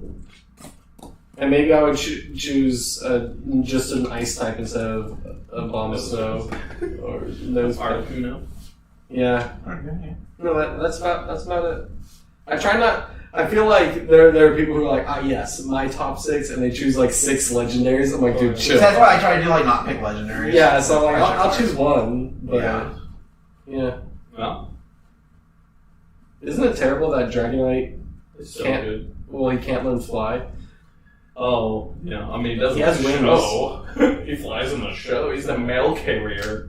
And maybe I would choose just an ice type instead of a bomb snow or those. Articuno. Yeah. Okay. No, that's about it. I try not. I feel like there are people who are like, yes, my top 6, and they choose like 6 legendaries. I'm like, dude, chill. That's why I try to do like not pick legendaries. Yeah, so I'm like, I'll choose one. But Yeah. Well, Isn't it terrible that Dragonite it's so Can't- good. he can't learn fly? Oh, yeah. I mean, he doesn't He has wings. show. He flies in the show. He's the mail carrier.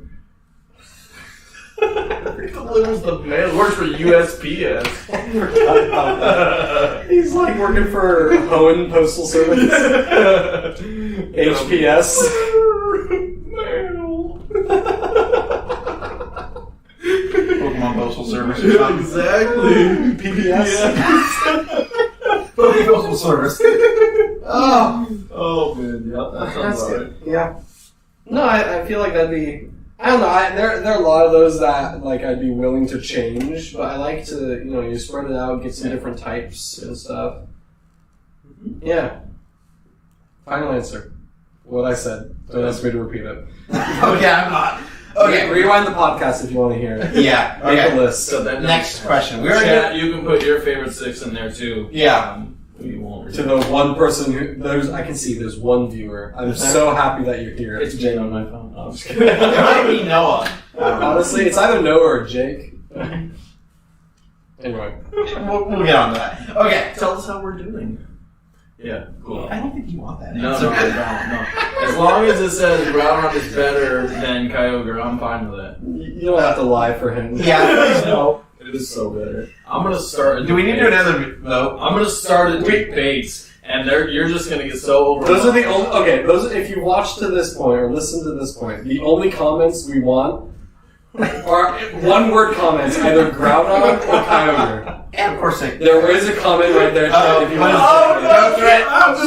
Delivers the mail. Works for USPS. He's like working for Hoenn Postal Service. HPS. Mail. Pokemon Postal Service or something. Exactly. PPS. Pokemon Postal Service. Oh. Oh man, yeah, that sounds That's right. good. Yeah. No, I feel like that'd be. I don't know. There are a lot of those that like I'd be willing to change, but I like to you spread it out, get some different types and stuff. Yeah. Final answer. What I said. Don't ask me to repeat it. Okay, I'm not. Okay. Rewind the podcast if you want to hear it. Yeah. Make a Okay. list. So that Next question. We already Chat, you can put your favorite 6 in there too. Yeah. We won't. To the one person I can see there's one viewer. I'm so happy that you're here. It's Jake on my phone. No, I'm just kidding. It might be Noah. Honestly, it's either Noah or Jake. Anyway. We'll get on to that. Okay. Tell us how we're doing. Yeah, cool. I don't think you want that. No, answer. no. As long as it says Groudon is better than Kyogre, I'm fine with it. You don't have to lie for him. Yeah, please no. It is so better. I'm gonna start. A Do we need to do debate. another vote? I'm gonna start a debate, and you're just gonna get so over. Those are the only. Okay, if you watch to this point or listen to this point, the only comments we want are one-word comments, either Groudon or Kyogre. And of course, There is a comment right there. Chad, if you want to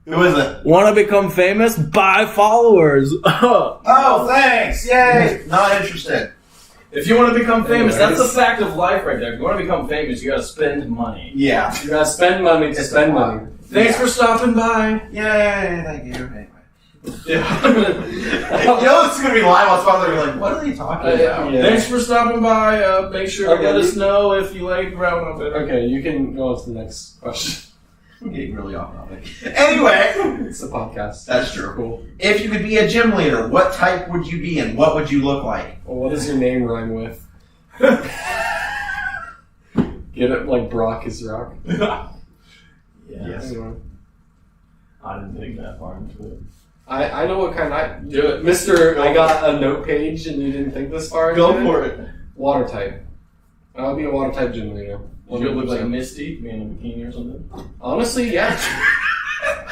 Who is it? Want to become famous? Buy followers. Oh, thanks! Yay! Not interested. If you want to become famous, that's a fact of life right there. If you want to become famous, you gotta spend money. Yeah. You gotta spend money to spend money. Thanks for stopping by. Yay! Thank you. Anyway. Yeah. You know it's gonna be live on Spotify. You're like, what are they talking about? Yeah. Thanks for stopping by. Make sure to Okay, let us know if you like Groudon better. Okay, you can go on to the next question. I'm getting really off topic. Anyway, It's a podcast. that's true. Cool. If you could be a gym leader, what type would you be and what would you look like? Well, what does your name rhyme with? Get it like Brock is rock. Yes. Anyway. I didn't think that far into it. I know what kind I Do it. Mr. I got a note page and you didn't think this far Go into it? for it. Water type. I'll be a water type gym leader. You could look like 100%. Misty, me in a bikini or something. Honestly, yeah.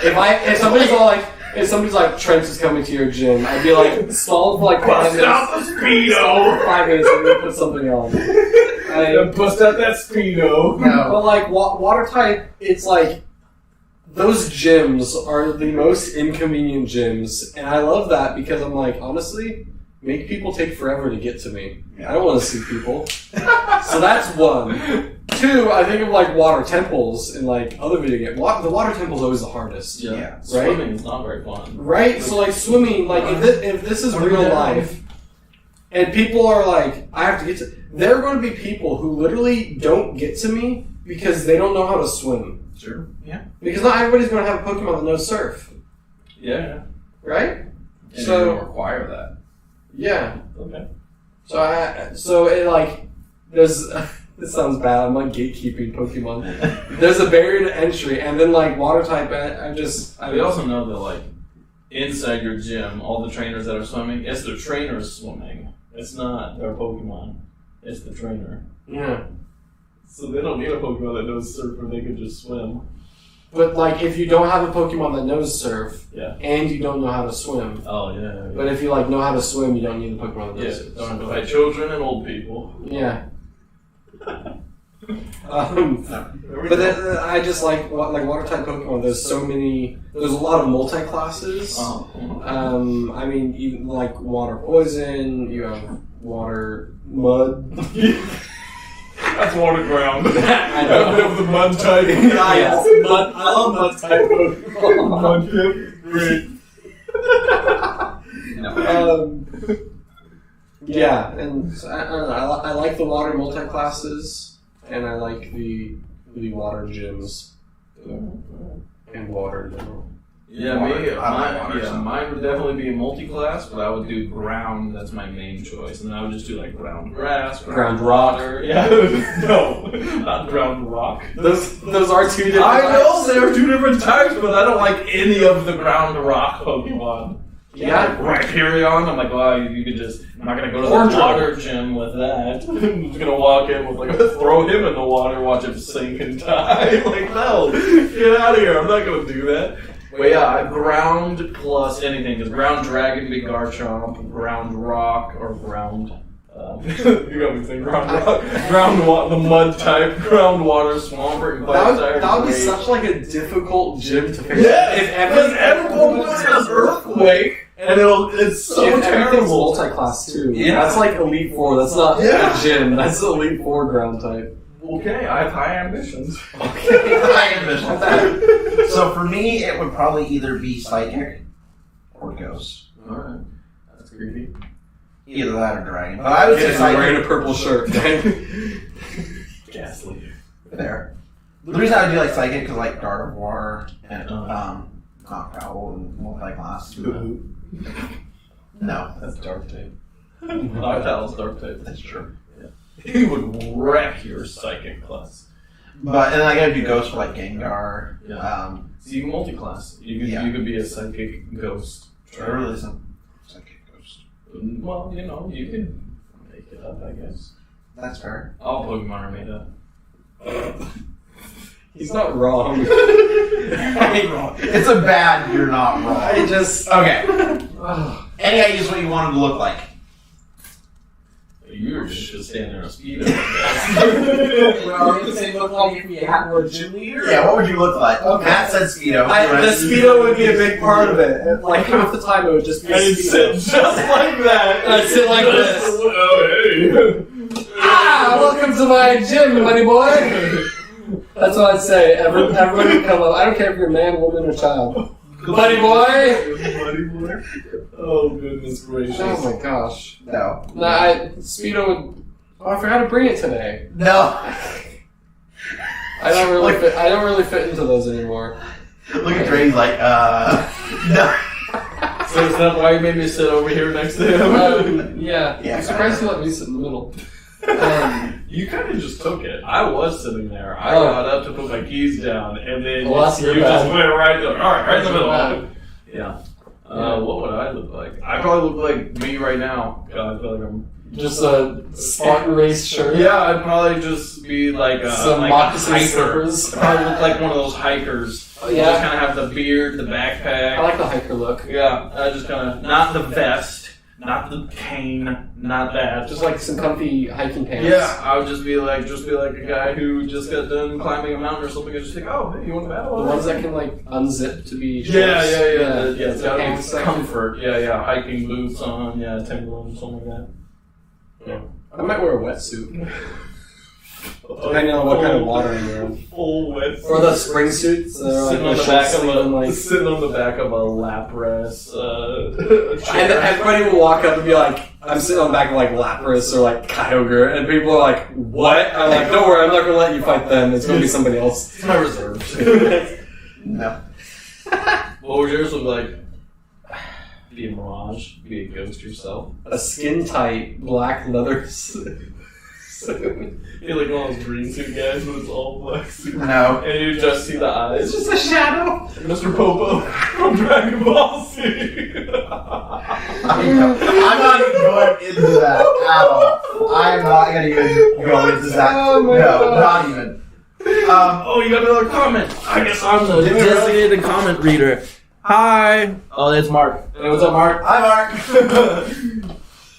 if somebody's like Trent is coming to your gym, I'd be like stall for like 5 minutes. the Speedo! 5 minutes and then put something on. Bust out that Speedo. But like water type, it's like those gyms are the most inconvenient gyms, and I love that because I'm like, honestly, make people take forever to get to me. I don't want to see people. So that's one. Two, I think of like water temples in like other video games. The water temple's always the hardest. Yeah. Swimming is not very fun. Right? So like swimming, like if this is real life, and people are like, I have to get to. There are going to be people who literally don't get to me because they don't know how to swim. Sure. Yeah. Because not everybody's going to have a Pokemon that knows surf, Yeah. right? And So- you don't require that. Yeah. Okay. So it like there's. This sounds bad. I'm like gatekeeping Pokemon. There's a barrier to entry, and then like water type. We also know that like inside your gym, all the trainers that are swimming, it's the trainers swimming. It's not their Pokemon. It's the trainer. Yeah. So they don't need a Pokemon that knows surf, or they could just swim. But like, if you don't have a Pokemon that knows surf, Yeah. and you don't know how to swim, Oh yeah. but if you like know how to swim, you don't need a Pokemon that knows surf. Don't have to fight children and old people. Yeah. But then, I just like water type Pokemon. There's so many. There's a lot of multi classes. I mean, you like water poison. You have water mud. That's water ground. I know. The mud type. Yes, mud. I love mud type Pokemon. Mud type. Great. Yeah, and so, I don't know. I like the water multi classes, and I like the water gyms and water in general. Yeah, mine would definitely be a multi-class, but I would do ground. That's my main choice, and I would just do like ground grass, Ground rock. water. Yeah, no, not ground rock. Those are two different. I know types. they are two different types, but I don't like any of the ground rock Pokemon. Yeah. Like Rhyperion, I'm like, well, you could just. I'm not gonna go to Orange the water gym with that. I'm just gonna walk in with like, throw him in the water, watch him sink and die. Like, no, get out of here! I'm not gonna do that. But yeah, ground plus anything, because ground dragon be Garchomp, ground rock, or ground. You got me saying ground rock, the mud type, ground water, swampert, and fire type. That would be such like a difficult gym to fix. Yeah, if because every Pokemon has earthquake, and it's so if everything's terrible. multi-class too. Yeah. That's like Elite Four. That's not Yeah. a gym. That's Elite Four ground type. Okay, I have high ambitions. So for me, it would probably either be Psychic or Ghost. Alright, that's creepy. Either that or Dragon. But I would say I'm wearing Psychic. a purple shirt. Ghastly. There. The reason I would do like Psychic because like Gardevoir and Noctowl and multi-class. No, That's dark type. Noctowl's dark type. that's true. He would wreck your psychic class. But and I gotta do Ghost for like Gengar. Yeah. So you can multi-class. You could be a psychic ghost. Or really some Psychic Ghost. Well, you can make it up, I guess. That's fair. All Pokemon are made up. He's not wrong. It's a bad. You're not wrong. I just Okay. Any ideas what you want him to look like? You were just standing there on speed. Well, you say look like if you were a gym leader. Yeah, what would you look like? Okay. Matt said Speedo. The Speedo would be a big part of it. Like half the time it would just be a I'd sit Speedo. just like that. I'd sit like this. Oh, hey. Ah, welcome to my gym, buddy boy. That's what I'd say. Everybody would come up. I don't care if you're a man, woman, or child. Buddy boy. Buddy boy. Oh, goodness gracious. Oh my gosh. No. Speedo would. Oh, I forgot to bring it today. No. I don't really fit into those anymore. Look at Dre, he's like, no. So is that why you made me sit over here next to him? Yeah. Yeah, I'm surprised you let me sit in the middle. You kind of just took it. I was sitting there. I Oh. got up to put my keys down, and then Well, that's your you just bad. went right there. All right, right in the middle. Bad. Yeah. What would I look like? I probably look like me right now. God, I feel like I'm. Just a Spartan race shirt. Yeah, I'd probably just be like Some like moccasin a hiker. slippers. I'd probably look like one of those hikers. Oh, You yeah. just kind of have the beard, the backpack. I like the hiker look. Yeah, I just kind of not the vest, not the cane, not that. Just like some comfy hiking pants. Yeah, I would just be like a guy who just got done climbing a mountain or something. And just think, oh, hey, you want to battle? The ones that can like unzip to be shorts. Yeah. It's gotta pants be section. comfort. Yeah, hiking boots on. Yeah, Timberland, something like that. Yeah. I might wear a wetsuit. Depending on what kind of water you're in. Full wet. Or the spring suits. Sitting on the back of sitting on the back of a Lapras. And everybody will walk up and be like, I'm sitting on the back of like Lapras or like Kyogre, and people are like, what? I'm like, don't worry, I'm not gonna let you fight them. It's gonna be somebody else. It's my reserves. No. What would yours look like? Be a Mirage? Be a ghost yourself? A skin tight black leather suit. You're like one of those green suit guys, but it's all black suit. No. And you just see the eyes. It's just a shadow. Mr. Popo from Dragon Ball Z. I'm not even going into that at all. I'm not going to even go into that. Oh my no, God. not even. Oh, you got another comment. I guess I'm the designated comment reader. Hi. Oh, that's Mark. Hey, what's up, Mark? Hi, Mark.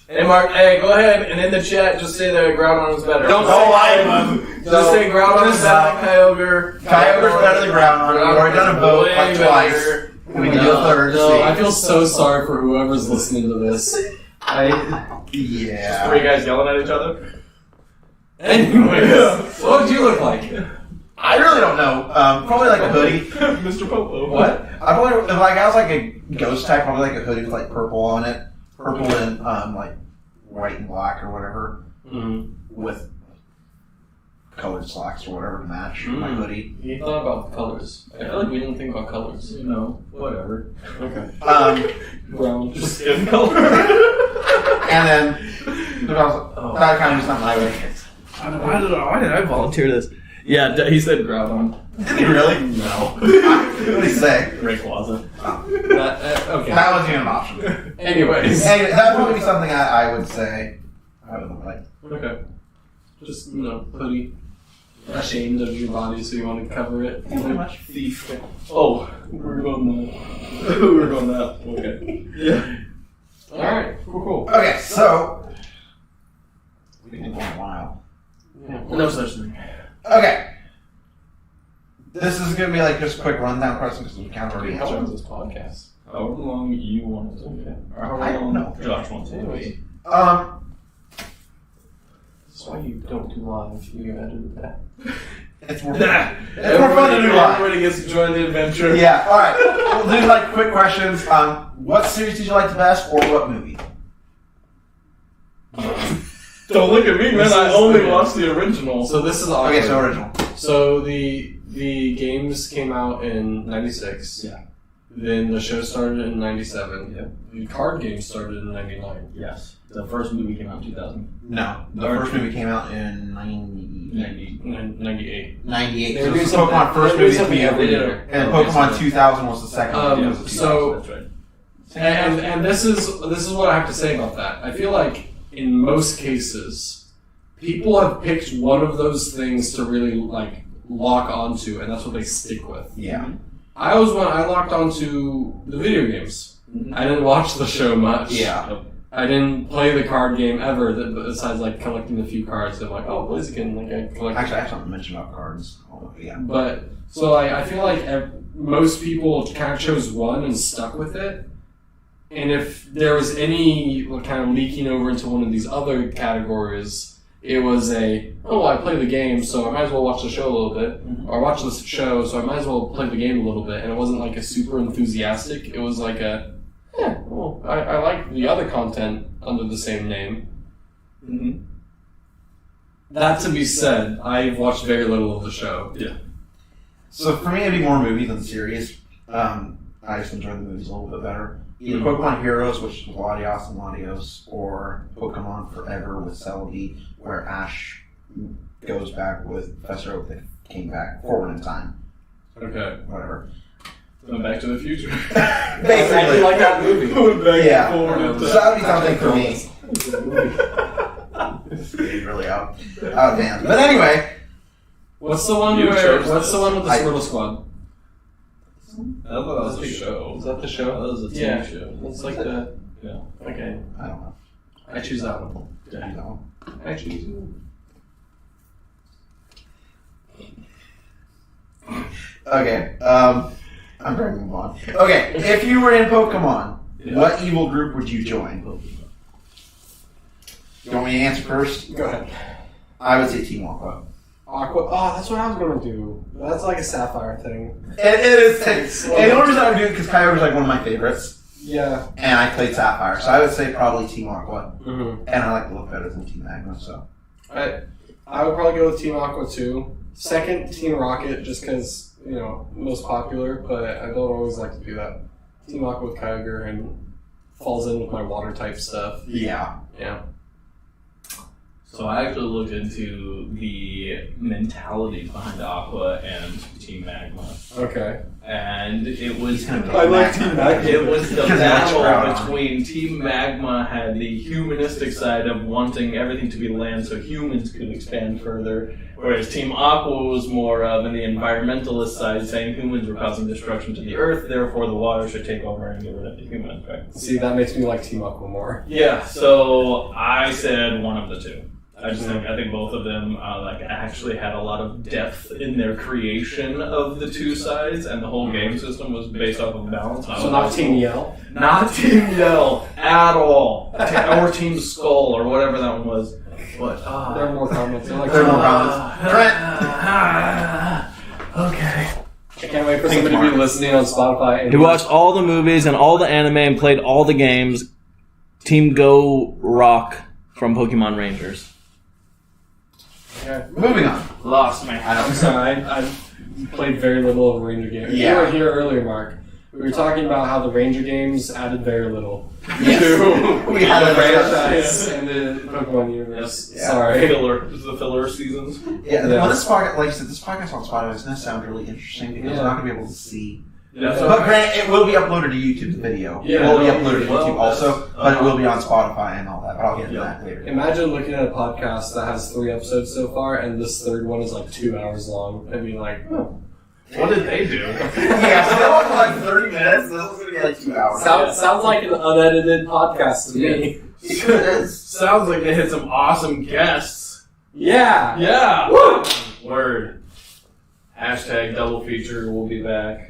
Hey, Mark. Hey, go ahead and in the chat, just say that Groudon is better. Don't lie to him. Just say Groudon is better than Kyogre. Kyogre's better than Groudon. We've already done a vote like twice. We can do a third to see. I feel so sorry for whoever's listening to this. Yeah. Three guys yelling at each other. Anyways, what would you look like? I really don't know. Probably like a hoodie. Mr. Popo. What? I probably if I was like a ghost type, probably like a hoodie with like purple on it, purple and like white and black or whatever, with colored slacks or whatever to match my hoodie. You thought about the colors. I feel like we didn't think about colors. You know, whatever. Okay. Brown. Just skin color. And then that kind of just something I would. Why did I volunteer this? Yeah, he said Groudon. Did he really? No. What did he say? Rayquaza. Okay. That wasn't even an option. Anyways. Anyway, that would probably be something I would say I would look like. Okay. Just, hoodie. Ashamed of your body, so you want to cover it. Pretty much. Thief. Oh, we're going that. We're going that. Okay. Yeah. Alright, cool. Okay, so we've been going a while. No such thing. Okay. This is going to be like just a quick rundown question because we kind of already How long answered. is this podcast? However long you want it to be. Or however I don't long know. Josh wants it to be. That's why you don't do live. You edit that. It's more Nah. It's more fun to do live. Everybody gets to join the adventure. Yeah, alright. We'll do like quick questions. What series did you like the best or what movie? Don't look at me, man. I only watched the original. So this is awkward. Okay, so original. So the games came out in 96. Yeah. Then the show started in 97. Yep. The card game started in 99. Yes. The first movie came out in 2000. No, the first movie came out in 98. 98. 98. They're So doing it was something- Pokemon first they're doing movie something to be every every year. and Okay, Pokemon so- 2000 was the second one. It was the so- 2000. That's right. And this is what I have to say about that. I feel like in most cases, people have picked one of those things to really like lock onto, and that's what they stick with. Yeah. I locked onto the video games. Mhm. I didn't watch the show much. Yeah. I didn't play the card game ever, besides like collecting a few cards. I'm like, oh, Blaziken, like I collect. Actually, I have something to mention about cards. Oh, yeah. But so I feel like most people kind of chose one and stuck with it. And if there was any kind of leaking over into one of these other categories, it was I play the game, so I might as well watch the show a little bit. Or watch the show, so I might as well play the game a little bit. And it wasn't like a super enthusiastic. It was like I like the other content under the same name. Mm-hmm. That to be said, I've watched very little of the show. Yeah. So for me, it'd be more movies than series. I just enjoy the movies a little bit better. Either Pokemon Heroes, which is Latios and Latios, or Pokemon Forever with Celebi, where Ash goes back with Professor Oak that came back forward in time. Okay. Whatever. Going Back to the Future. I Basically. like that movie. Going back Yeah. and forward in So time. that would be something for me. This is getting really out of hand. But anyway, What's the one You where? chose What's the this. one with the Squirtle Squad? I thought that was a show. Is that the That show? was a TV Yeah. show. It's like the. Yeah. Okay. I don't know. I choose that one. You know. I choose you. Okay. I'm ready to move on. Okay. If you were in Pokemon, Yeah. what evil group would you join? You want me to answer first? Go ahead. I would say Team Aqua. Aqua. Oh, that's what I was gonna do. That's like a Sapphire thing. It is. And the only reason I would do it because Kyogre's like one of my favorites, Yeah. and I played Sapphire, so I would say probably Team Aqua. Mm-hmm. And I like to look better than Team Magma, so. I would probably go with Team Aqua too. Second, Team Rocket, just because most popular, but I don't always like to do that. Team Aqua with Kyogre and falls in with my water type stuff. Yeah. Yeah. So I actually looked into the mentalities behind Aqua and Team Magma. Okay. And it was I like Team Magma. It was the Because that's proud. battle between Team Magma had the humanistic side of wanting everything to be land so humans could expand further, whereas Team Aqua was more of in the environmentalist side, saying humans were causing destruction to the earth, therefore the water should take over and get rid of the humans. Right? See, that makes me like Team Aqua more. Yeah, so I said one of the two. I think both of them actually had a lot of depth in their creation of the two sides, and the whole game system was based off of balance. So not Team Yell? Not Team Yell at all, or Team Skull or whatever that one was. But There are more comments. I like There are Team more Yell. comments. Okay. I can't wait for somebody to be listening on Spotify. And He watched all the movies and all the anime and played all the games. Team Go Rock from Pokemon Rangers. Okay. Moving on. Lost man. I'm sorry, I played very little of a Ranger game. Yeah. You were here earlier, Mark. We were talking about how the Ranger games added very little Yes. to We had the a franchise and the Pokemon universe. Yeah. Sorry. Filler. This is the filler seasons. Yeah, Yeah. well, this podcast, like I said, this podcast on Spotify is going to sound really interesting because we're not going to be able to see. That's But granted, it will be uploaded to YouTube, the video. Yeah, it will be no, uploaded to well, YouTube also, that's- but it will be on Spotify and all that. But I'll get into Yeah. that later. Imagine looking at a podcast that has 3 episodes so far, and this third one is like 2 hours long, and being like, oh. What did they do? Yeah, so that was like 30 minutes. This is going to be like 2 hours. Sounds like an unedited podcast to me. It is. Sounds like they had some awesome guests. Yeah. Yeah. Woo! Word. Hashtag double feature. We'll be back.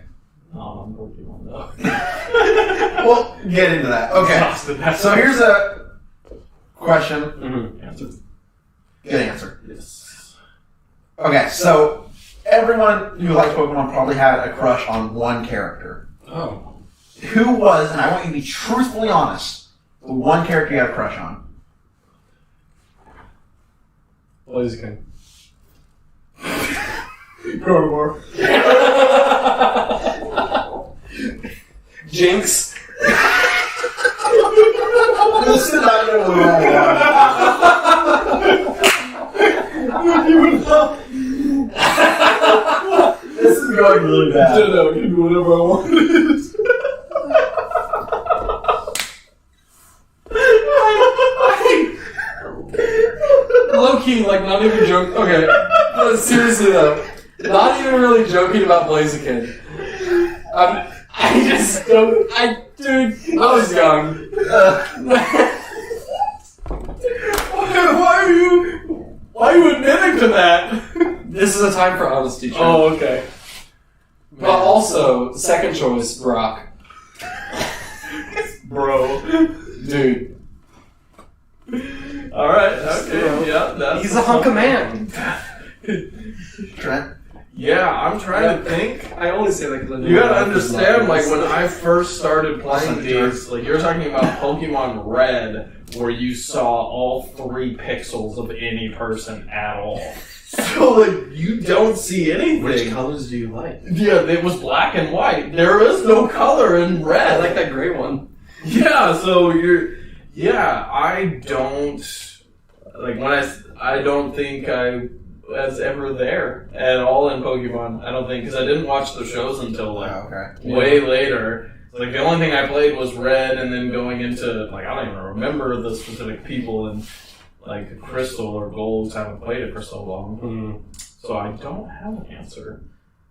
Pokemon though. We'll get into that. Okay. So here's a question. Mm-hmm. Answer. Good answer. Yes. Okay, so everyone who likes Pokemon probably had a crush on one character. Oh. Who was, and I want you to be truthfully honest, the one character you had a crush on? Blaziken. Gardevoir. Jinx. This is not going to This is going really bad. I can do whatever I want. Low key, like, not even joking. Okay. No, seriously, though. Not even really joking about Blaziken. I just don't. Dude, I was young. Why are you admitting to that? This is a time for honesty, Trent. Oh, okay. But also, second choice, Brock. Bro. Dude. Alright, okay. Yeah, that's He's a hunk of man. Trent? Yeah, I'm trying to think. I only say that because I know You gotta my life is not understand, like, this. when I first started playing Listen to these, like, you're talking about Pokemon Red, where you saw all 3 pixels of any person at all. So, like, you don't see anything. Which colors do you like? Yeah, it was black and white. There is no color in I red. like that gray one. Yeah, so I don't, like, I don't think I was ever there at all in Pokemon. I don't think, because I didn't watch the shows until, like, Okay. way later. Like, the only thing I played was Red, and then going into, like, I don't even remember the specific people in, like, Crystal or Gold. I haven't played it for so long. So I don't have an answer.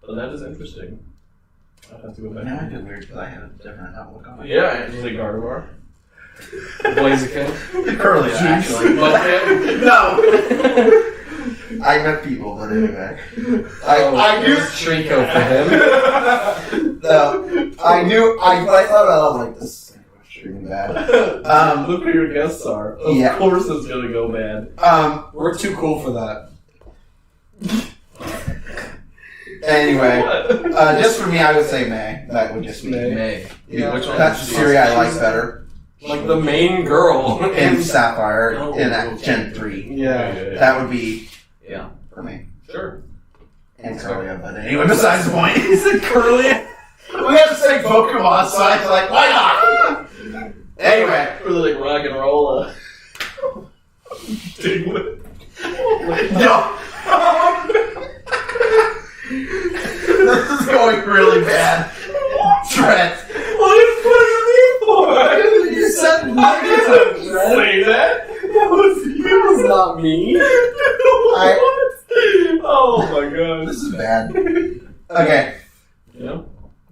But that is interesting. I'd have to go back. Now I feel weird because I had a different outlook on it. Yeah, it was like Gardevoir. Blaziken. Curly, actually. No! I met people, but anyway. I knew. Trico for him. No, I thought about it, like, this is going to go extremely bad. Look who your guests are. Of Yeah. course it's gonna go bad. We're too cool for that. Anyway, just for me, I would say May. That would just be May. Yeah, Which one? that's the series I like better. Like the main girl In Sapphire, Oh, in okay. Gen 3. Yeah. That would be, Yeah. for me. Sure. And Curlia, but anyway, besides the point. Is it curly? We have to say Pokemon, so I was like, why not? Anyway. Really like rock and roll. Digwood. bad. Trent. What are you putting me for? You said I didn't say that. That was you. It was not me. What? Oh my god. This is bad. Okay. Yeah.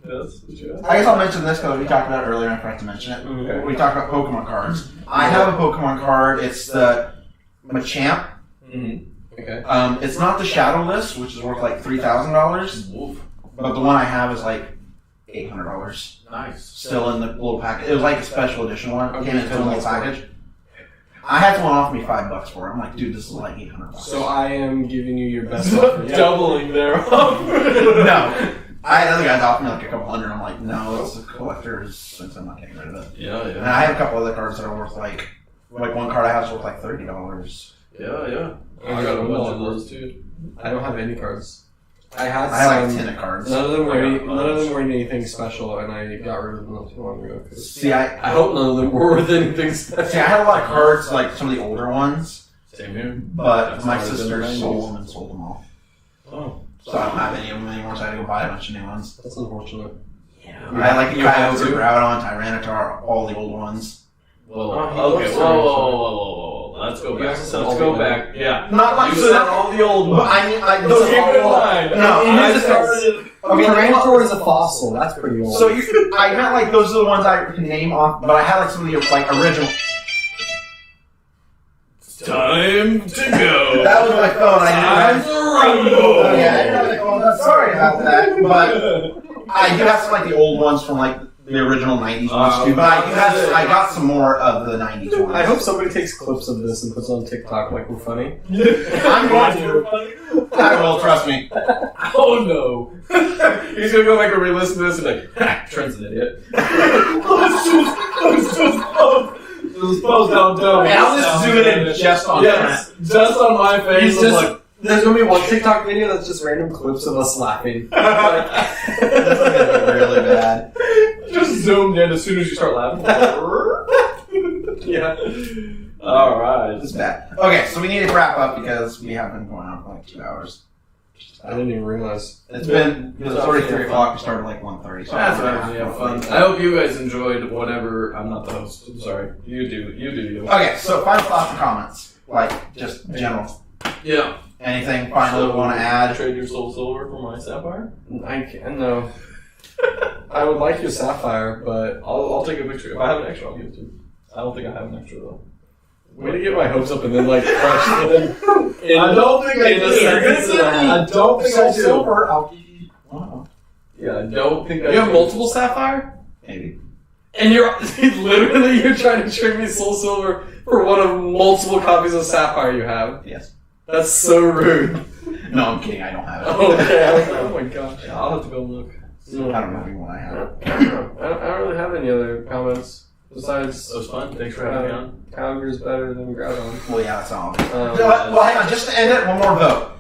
That's what you asked. I guess I'll mention this because we talked about it earlier and I forgot to mention it. Okay. We talked about Pokemon cards. I have a Pokemon card. It's the Machamp. Okay. It's not the Shadowless, which is worth like $3,000, Wolf. but the one I have is like $800. Nice. Still in the little package. It was like a special edition one. It came in its own little Okay. package. I had someone offer me $5 for it. I'm like, dude, this is like $800. So I am giving you your best offer. Doubling there. No. I had other guys offer me like a couple hundred. I'm like, no, it's a collector's since I'm not getting rid of it. Yeah, And yeah. I have a couple other cards that are worth like one card I have is worth like $30. Yeah, yeah. I I got a bunch $1 of those too. I don't have any cards. I had I have like some. 10 of cards. None of them were I got none of them those. were anything special, and I got rid of them not too long ago. 'Cause See, I hope none of them were worth anything special. had a lot of cards, like some of the older ones, Same here. but That's my why it's in the sister 90s. sold them and sold them all. Oh. So I don't have any of them anymore, so I had to go buy a bunch of new ones. That's unfortunate. I had like You have Kyogre, to? Groudon, Tyranitar, all the old ones. Whoa. Oh, he Okay. loves Whoa. Let's go You back. also said Let's all go the back. Yeah. Not like You said all the old But ones. I mean, like Keep those it in mind. No, I here's the thing. started. Okay, Tyranitar is a fossil. That's pretty old. So I meant like those are the ones I can name off, but I had like some of the like original. Time to go. That was my phone. Time to rumble. Oh, yeah, I didn't have the phone. Sorry about that, but I do have some like the old ones from like the original '90s ones too. But I got some more of the '90s ones. I hope somebody takes clips of this and puts it on TikTok like we're funny. I'm going to. I will, trust me. Oh no. He's gonna go back and re-listen to this and be like, ha, Trent's an idiot. Just post down dumb. And I'll just zoom it in just on Yes, just on my face. He's I'm just- like, There's gonna be one TikTok video that's just random clips of us laughing. This is gonna be really bad. just zoomed in as soon as you start laughing. Yeah. All right. This is bad. Okay, so we need to wrap up because we have been going on for like 2 hours. I didn't even realize. It's already 3 o'clock. We started like 1:30. So That's right. Yeah, fun. I hope you guys enjoyed whatever. I'm not the host. I'm sorry. You do. You. Okay, so final thoughts and comments, like just general. Yeah. Anything final you want to add? Trade your soul silver for my sapphire. I can't. No. I would like your sapphire, but I'll take a picture. If I have an extra, I'll give it to you. I don't think I have an extra though. way to get my hopes up and then like crush them. I don't think I in a do. sentence and a half. I don't think I do. Silver, I'll give you. Oh, Yeah, I don't think I You have do. multiple sapphire? maybe. And you're you're trying to trick me soul silver for one of multiple copies of sapphire you have. Yes. That's so rude. No, I'm kidding. I don't have it. Okay, I was like, oh my gosh. Yeah, I'll have to go look. I don't know if one I have. I don't really have any other comments besides It was fun. Thanks for having me on. Kyogre's better than Groudon. Well, yeah, that's all. Um, Well, hang on. Just to end it, one more vote.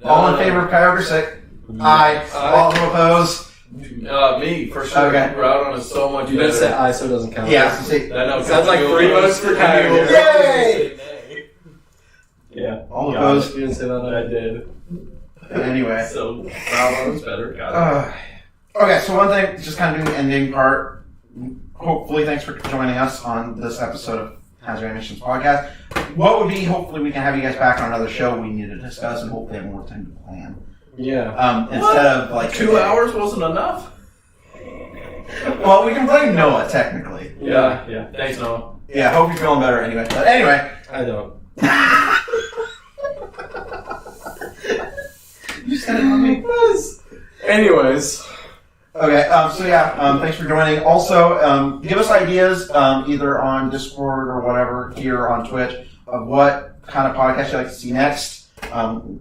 All in favor of Kyogre sick? Aye. All who oppose? Me, for sure. Okay. Groudon is so much You better. didn't say I, so it doesn't count. Yeah. So see, I know. Sounds like 3 votes for Kyogre. Yay! Yeah. all Got opposed. You didn't say that. I did. Anyway. So, Groudon is better. Got Okay, so one thing, just kind of doing the ending part. Hopefully, thanks for joining us on this episode of Hazard Animations Podcast. What would be, hopefully, we can have you guys back on another show we need to discuss and hopefully have more time to plan. Yeah. Instead of like 2 hours wasn't enough? Well, we can blame Noah, technically. Yeah. Thanks, Noah. Yeah, hope you're feeling better anyway. But anyway. I don't. You said it on me. Anyways. Okay, so yeah, thanks for joining. Also, give us ideas, either on Discord or whatever, here on Twitch, of what kind of podcast you'd like to see next.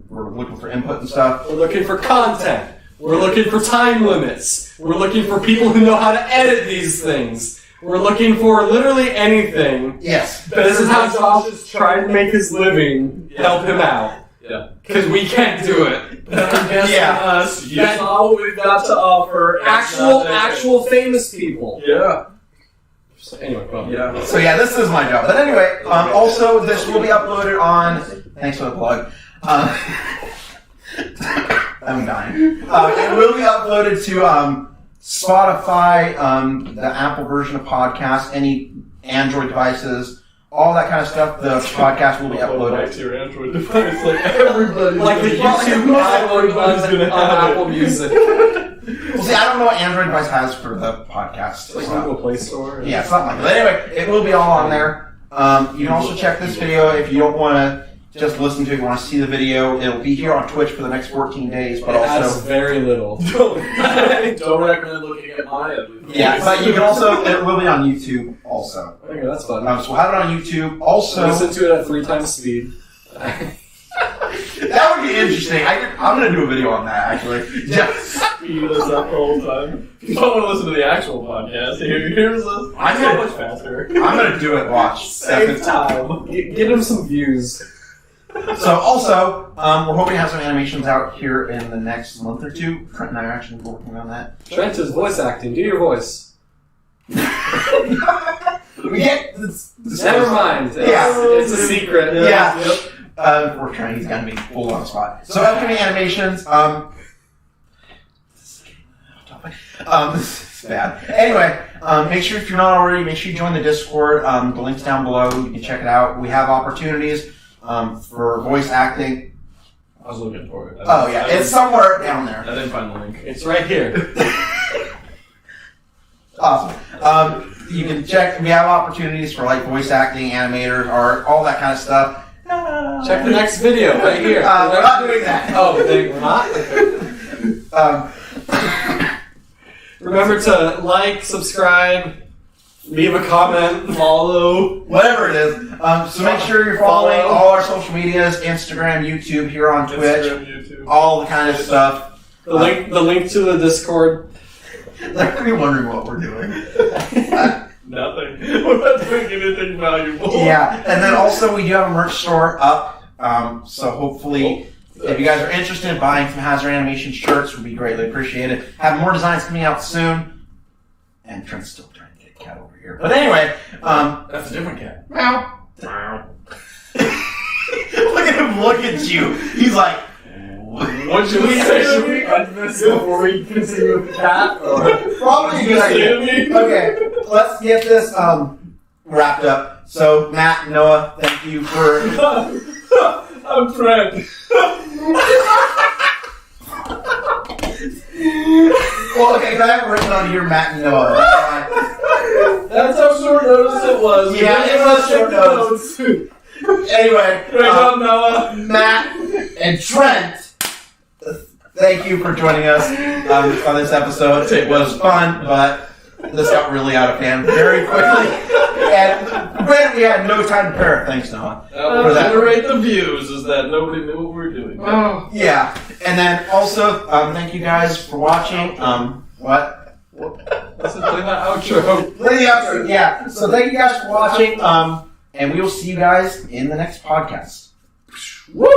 We're looking for input and stuff. We're looking for content. We're looking for time limits. We're looking for people who know how to edit these things. We're looking for literally anything. Yes. This is how Josh is trying to make his living. Help him out. Yeah. Because we can't do it. Yeah. Us. You That- saw what we've got to offer. Actual famous people. Yeah. Anyway, go on. Yeah. So yeah, this is my job. But anyway, also this will be uploaded on. Thanks for the plug. I'm dying. It will be uploaded to Spotify, the Apple version of podcast, any Android devices, all that kind of stuff. The podcast will be Right uploaded. to your Android device, like everybody. Like the YouTube iPhone on Apple Music. Well, see, I don't know what Android device has for the podcast. Like so- Google Play Store. Yeah, something like that. Anyway, it will be all on there. You can also check this video if you don't want to just listen to it. You want to see the video. It'll be here on Twitch for the next 14 days, but It adds also... very little. Don't recommend looking at mine. Yeah, but you can also... It will be on YouTube also. Okay, that's fun. So we'll have it on YouTube. Also... Listen to it at 3 times speed. That would be interesting. I'm going to do a video on that, actually. Just... Speed us up the whole time. If you don't want to listen to the actual podcast, here's us. I'm so gonna- much faster. I'm going to do it. Watch. Save time. Get him some views. So also, we're hoping to have some animations out here in the next month or two. Trent and I are actually working on that. Trent is voice acting. Do your voice. We get this Never mind. It's a secret. Yeah. Yep. We're trying. He's got to be full on the spot. So upcoming animations. This is bad. Anyway, make sure if you're not already, make sure you join the Discord. The link's down below. You can check it out. We have opportunities for voice acting. I was looking for it. Oh yeah, it's somewhere down there. I didn't find the link. It's right here. Awesome. You can check. We have opportunities for like voice acting, animators, art, all that kind of stuff. Check the next video right here. We're not doing that. Oh, we're not? Okay. Remember to like, subscribe, leave a comment, follow. Whatever it is. So make sure you're following all our social medias, Instagram, YouTube, here on Twitch, Instagram, YouTube. all the kind of stuff. The link to the Discord. They're going to be wondering what we're doing. Nothing. We're not doing anything valuable. Yeah, and then also we do have a merch store up. So hopefully, if you guys are interested in buying some Hazard Animation shirts, would be greatly appreciated. Have more designs coming out soon. And Trent's still trying to get a cat over here. But anyway, That's a different cat. meow. Wow. Look at him look at you. He's like, What should we say? Should we end this before we continue with the cat? Or? probably a good idea. Okay, let's get this wrapped up. So, Matt, and Noah, thank you for... I'm Trent. Well, okay, because I haven't written on here Matt and Noah. That's why. That's how short notice it was. Yeah, it was short notice. Anyway, Great job, Noah. Matt and Trent, thank you for joining us on this episode. It was fun, but this got really out of hand very quickly. And granted, we had no time to prepare. Thanks, Noah. That would generate the views, is that nobody knew what we were doing. Yeah, and then also, thank you guys for watching. What? Let's play that outro. Play the outro, yeah. So thank you guys for watching, and we will see you guys in the next podcast. Woo!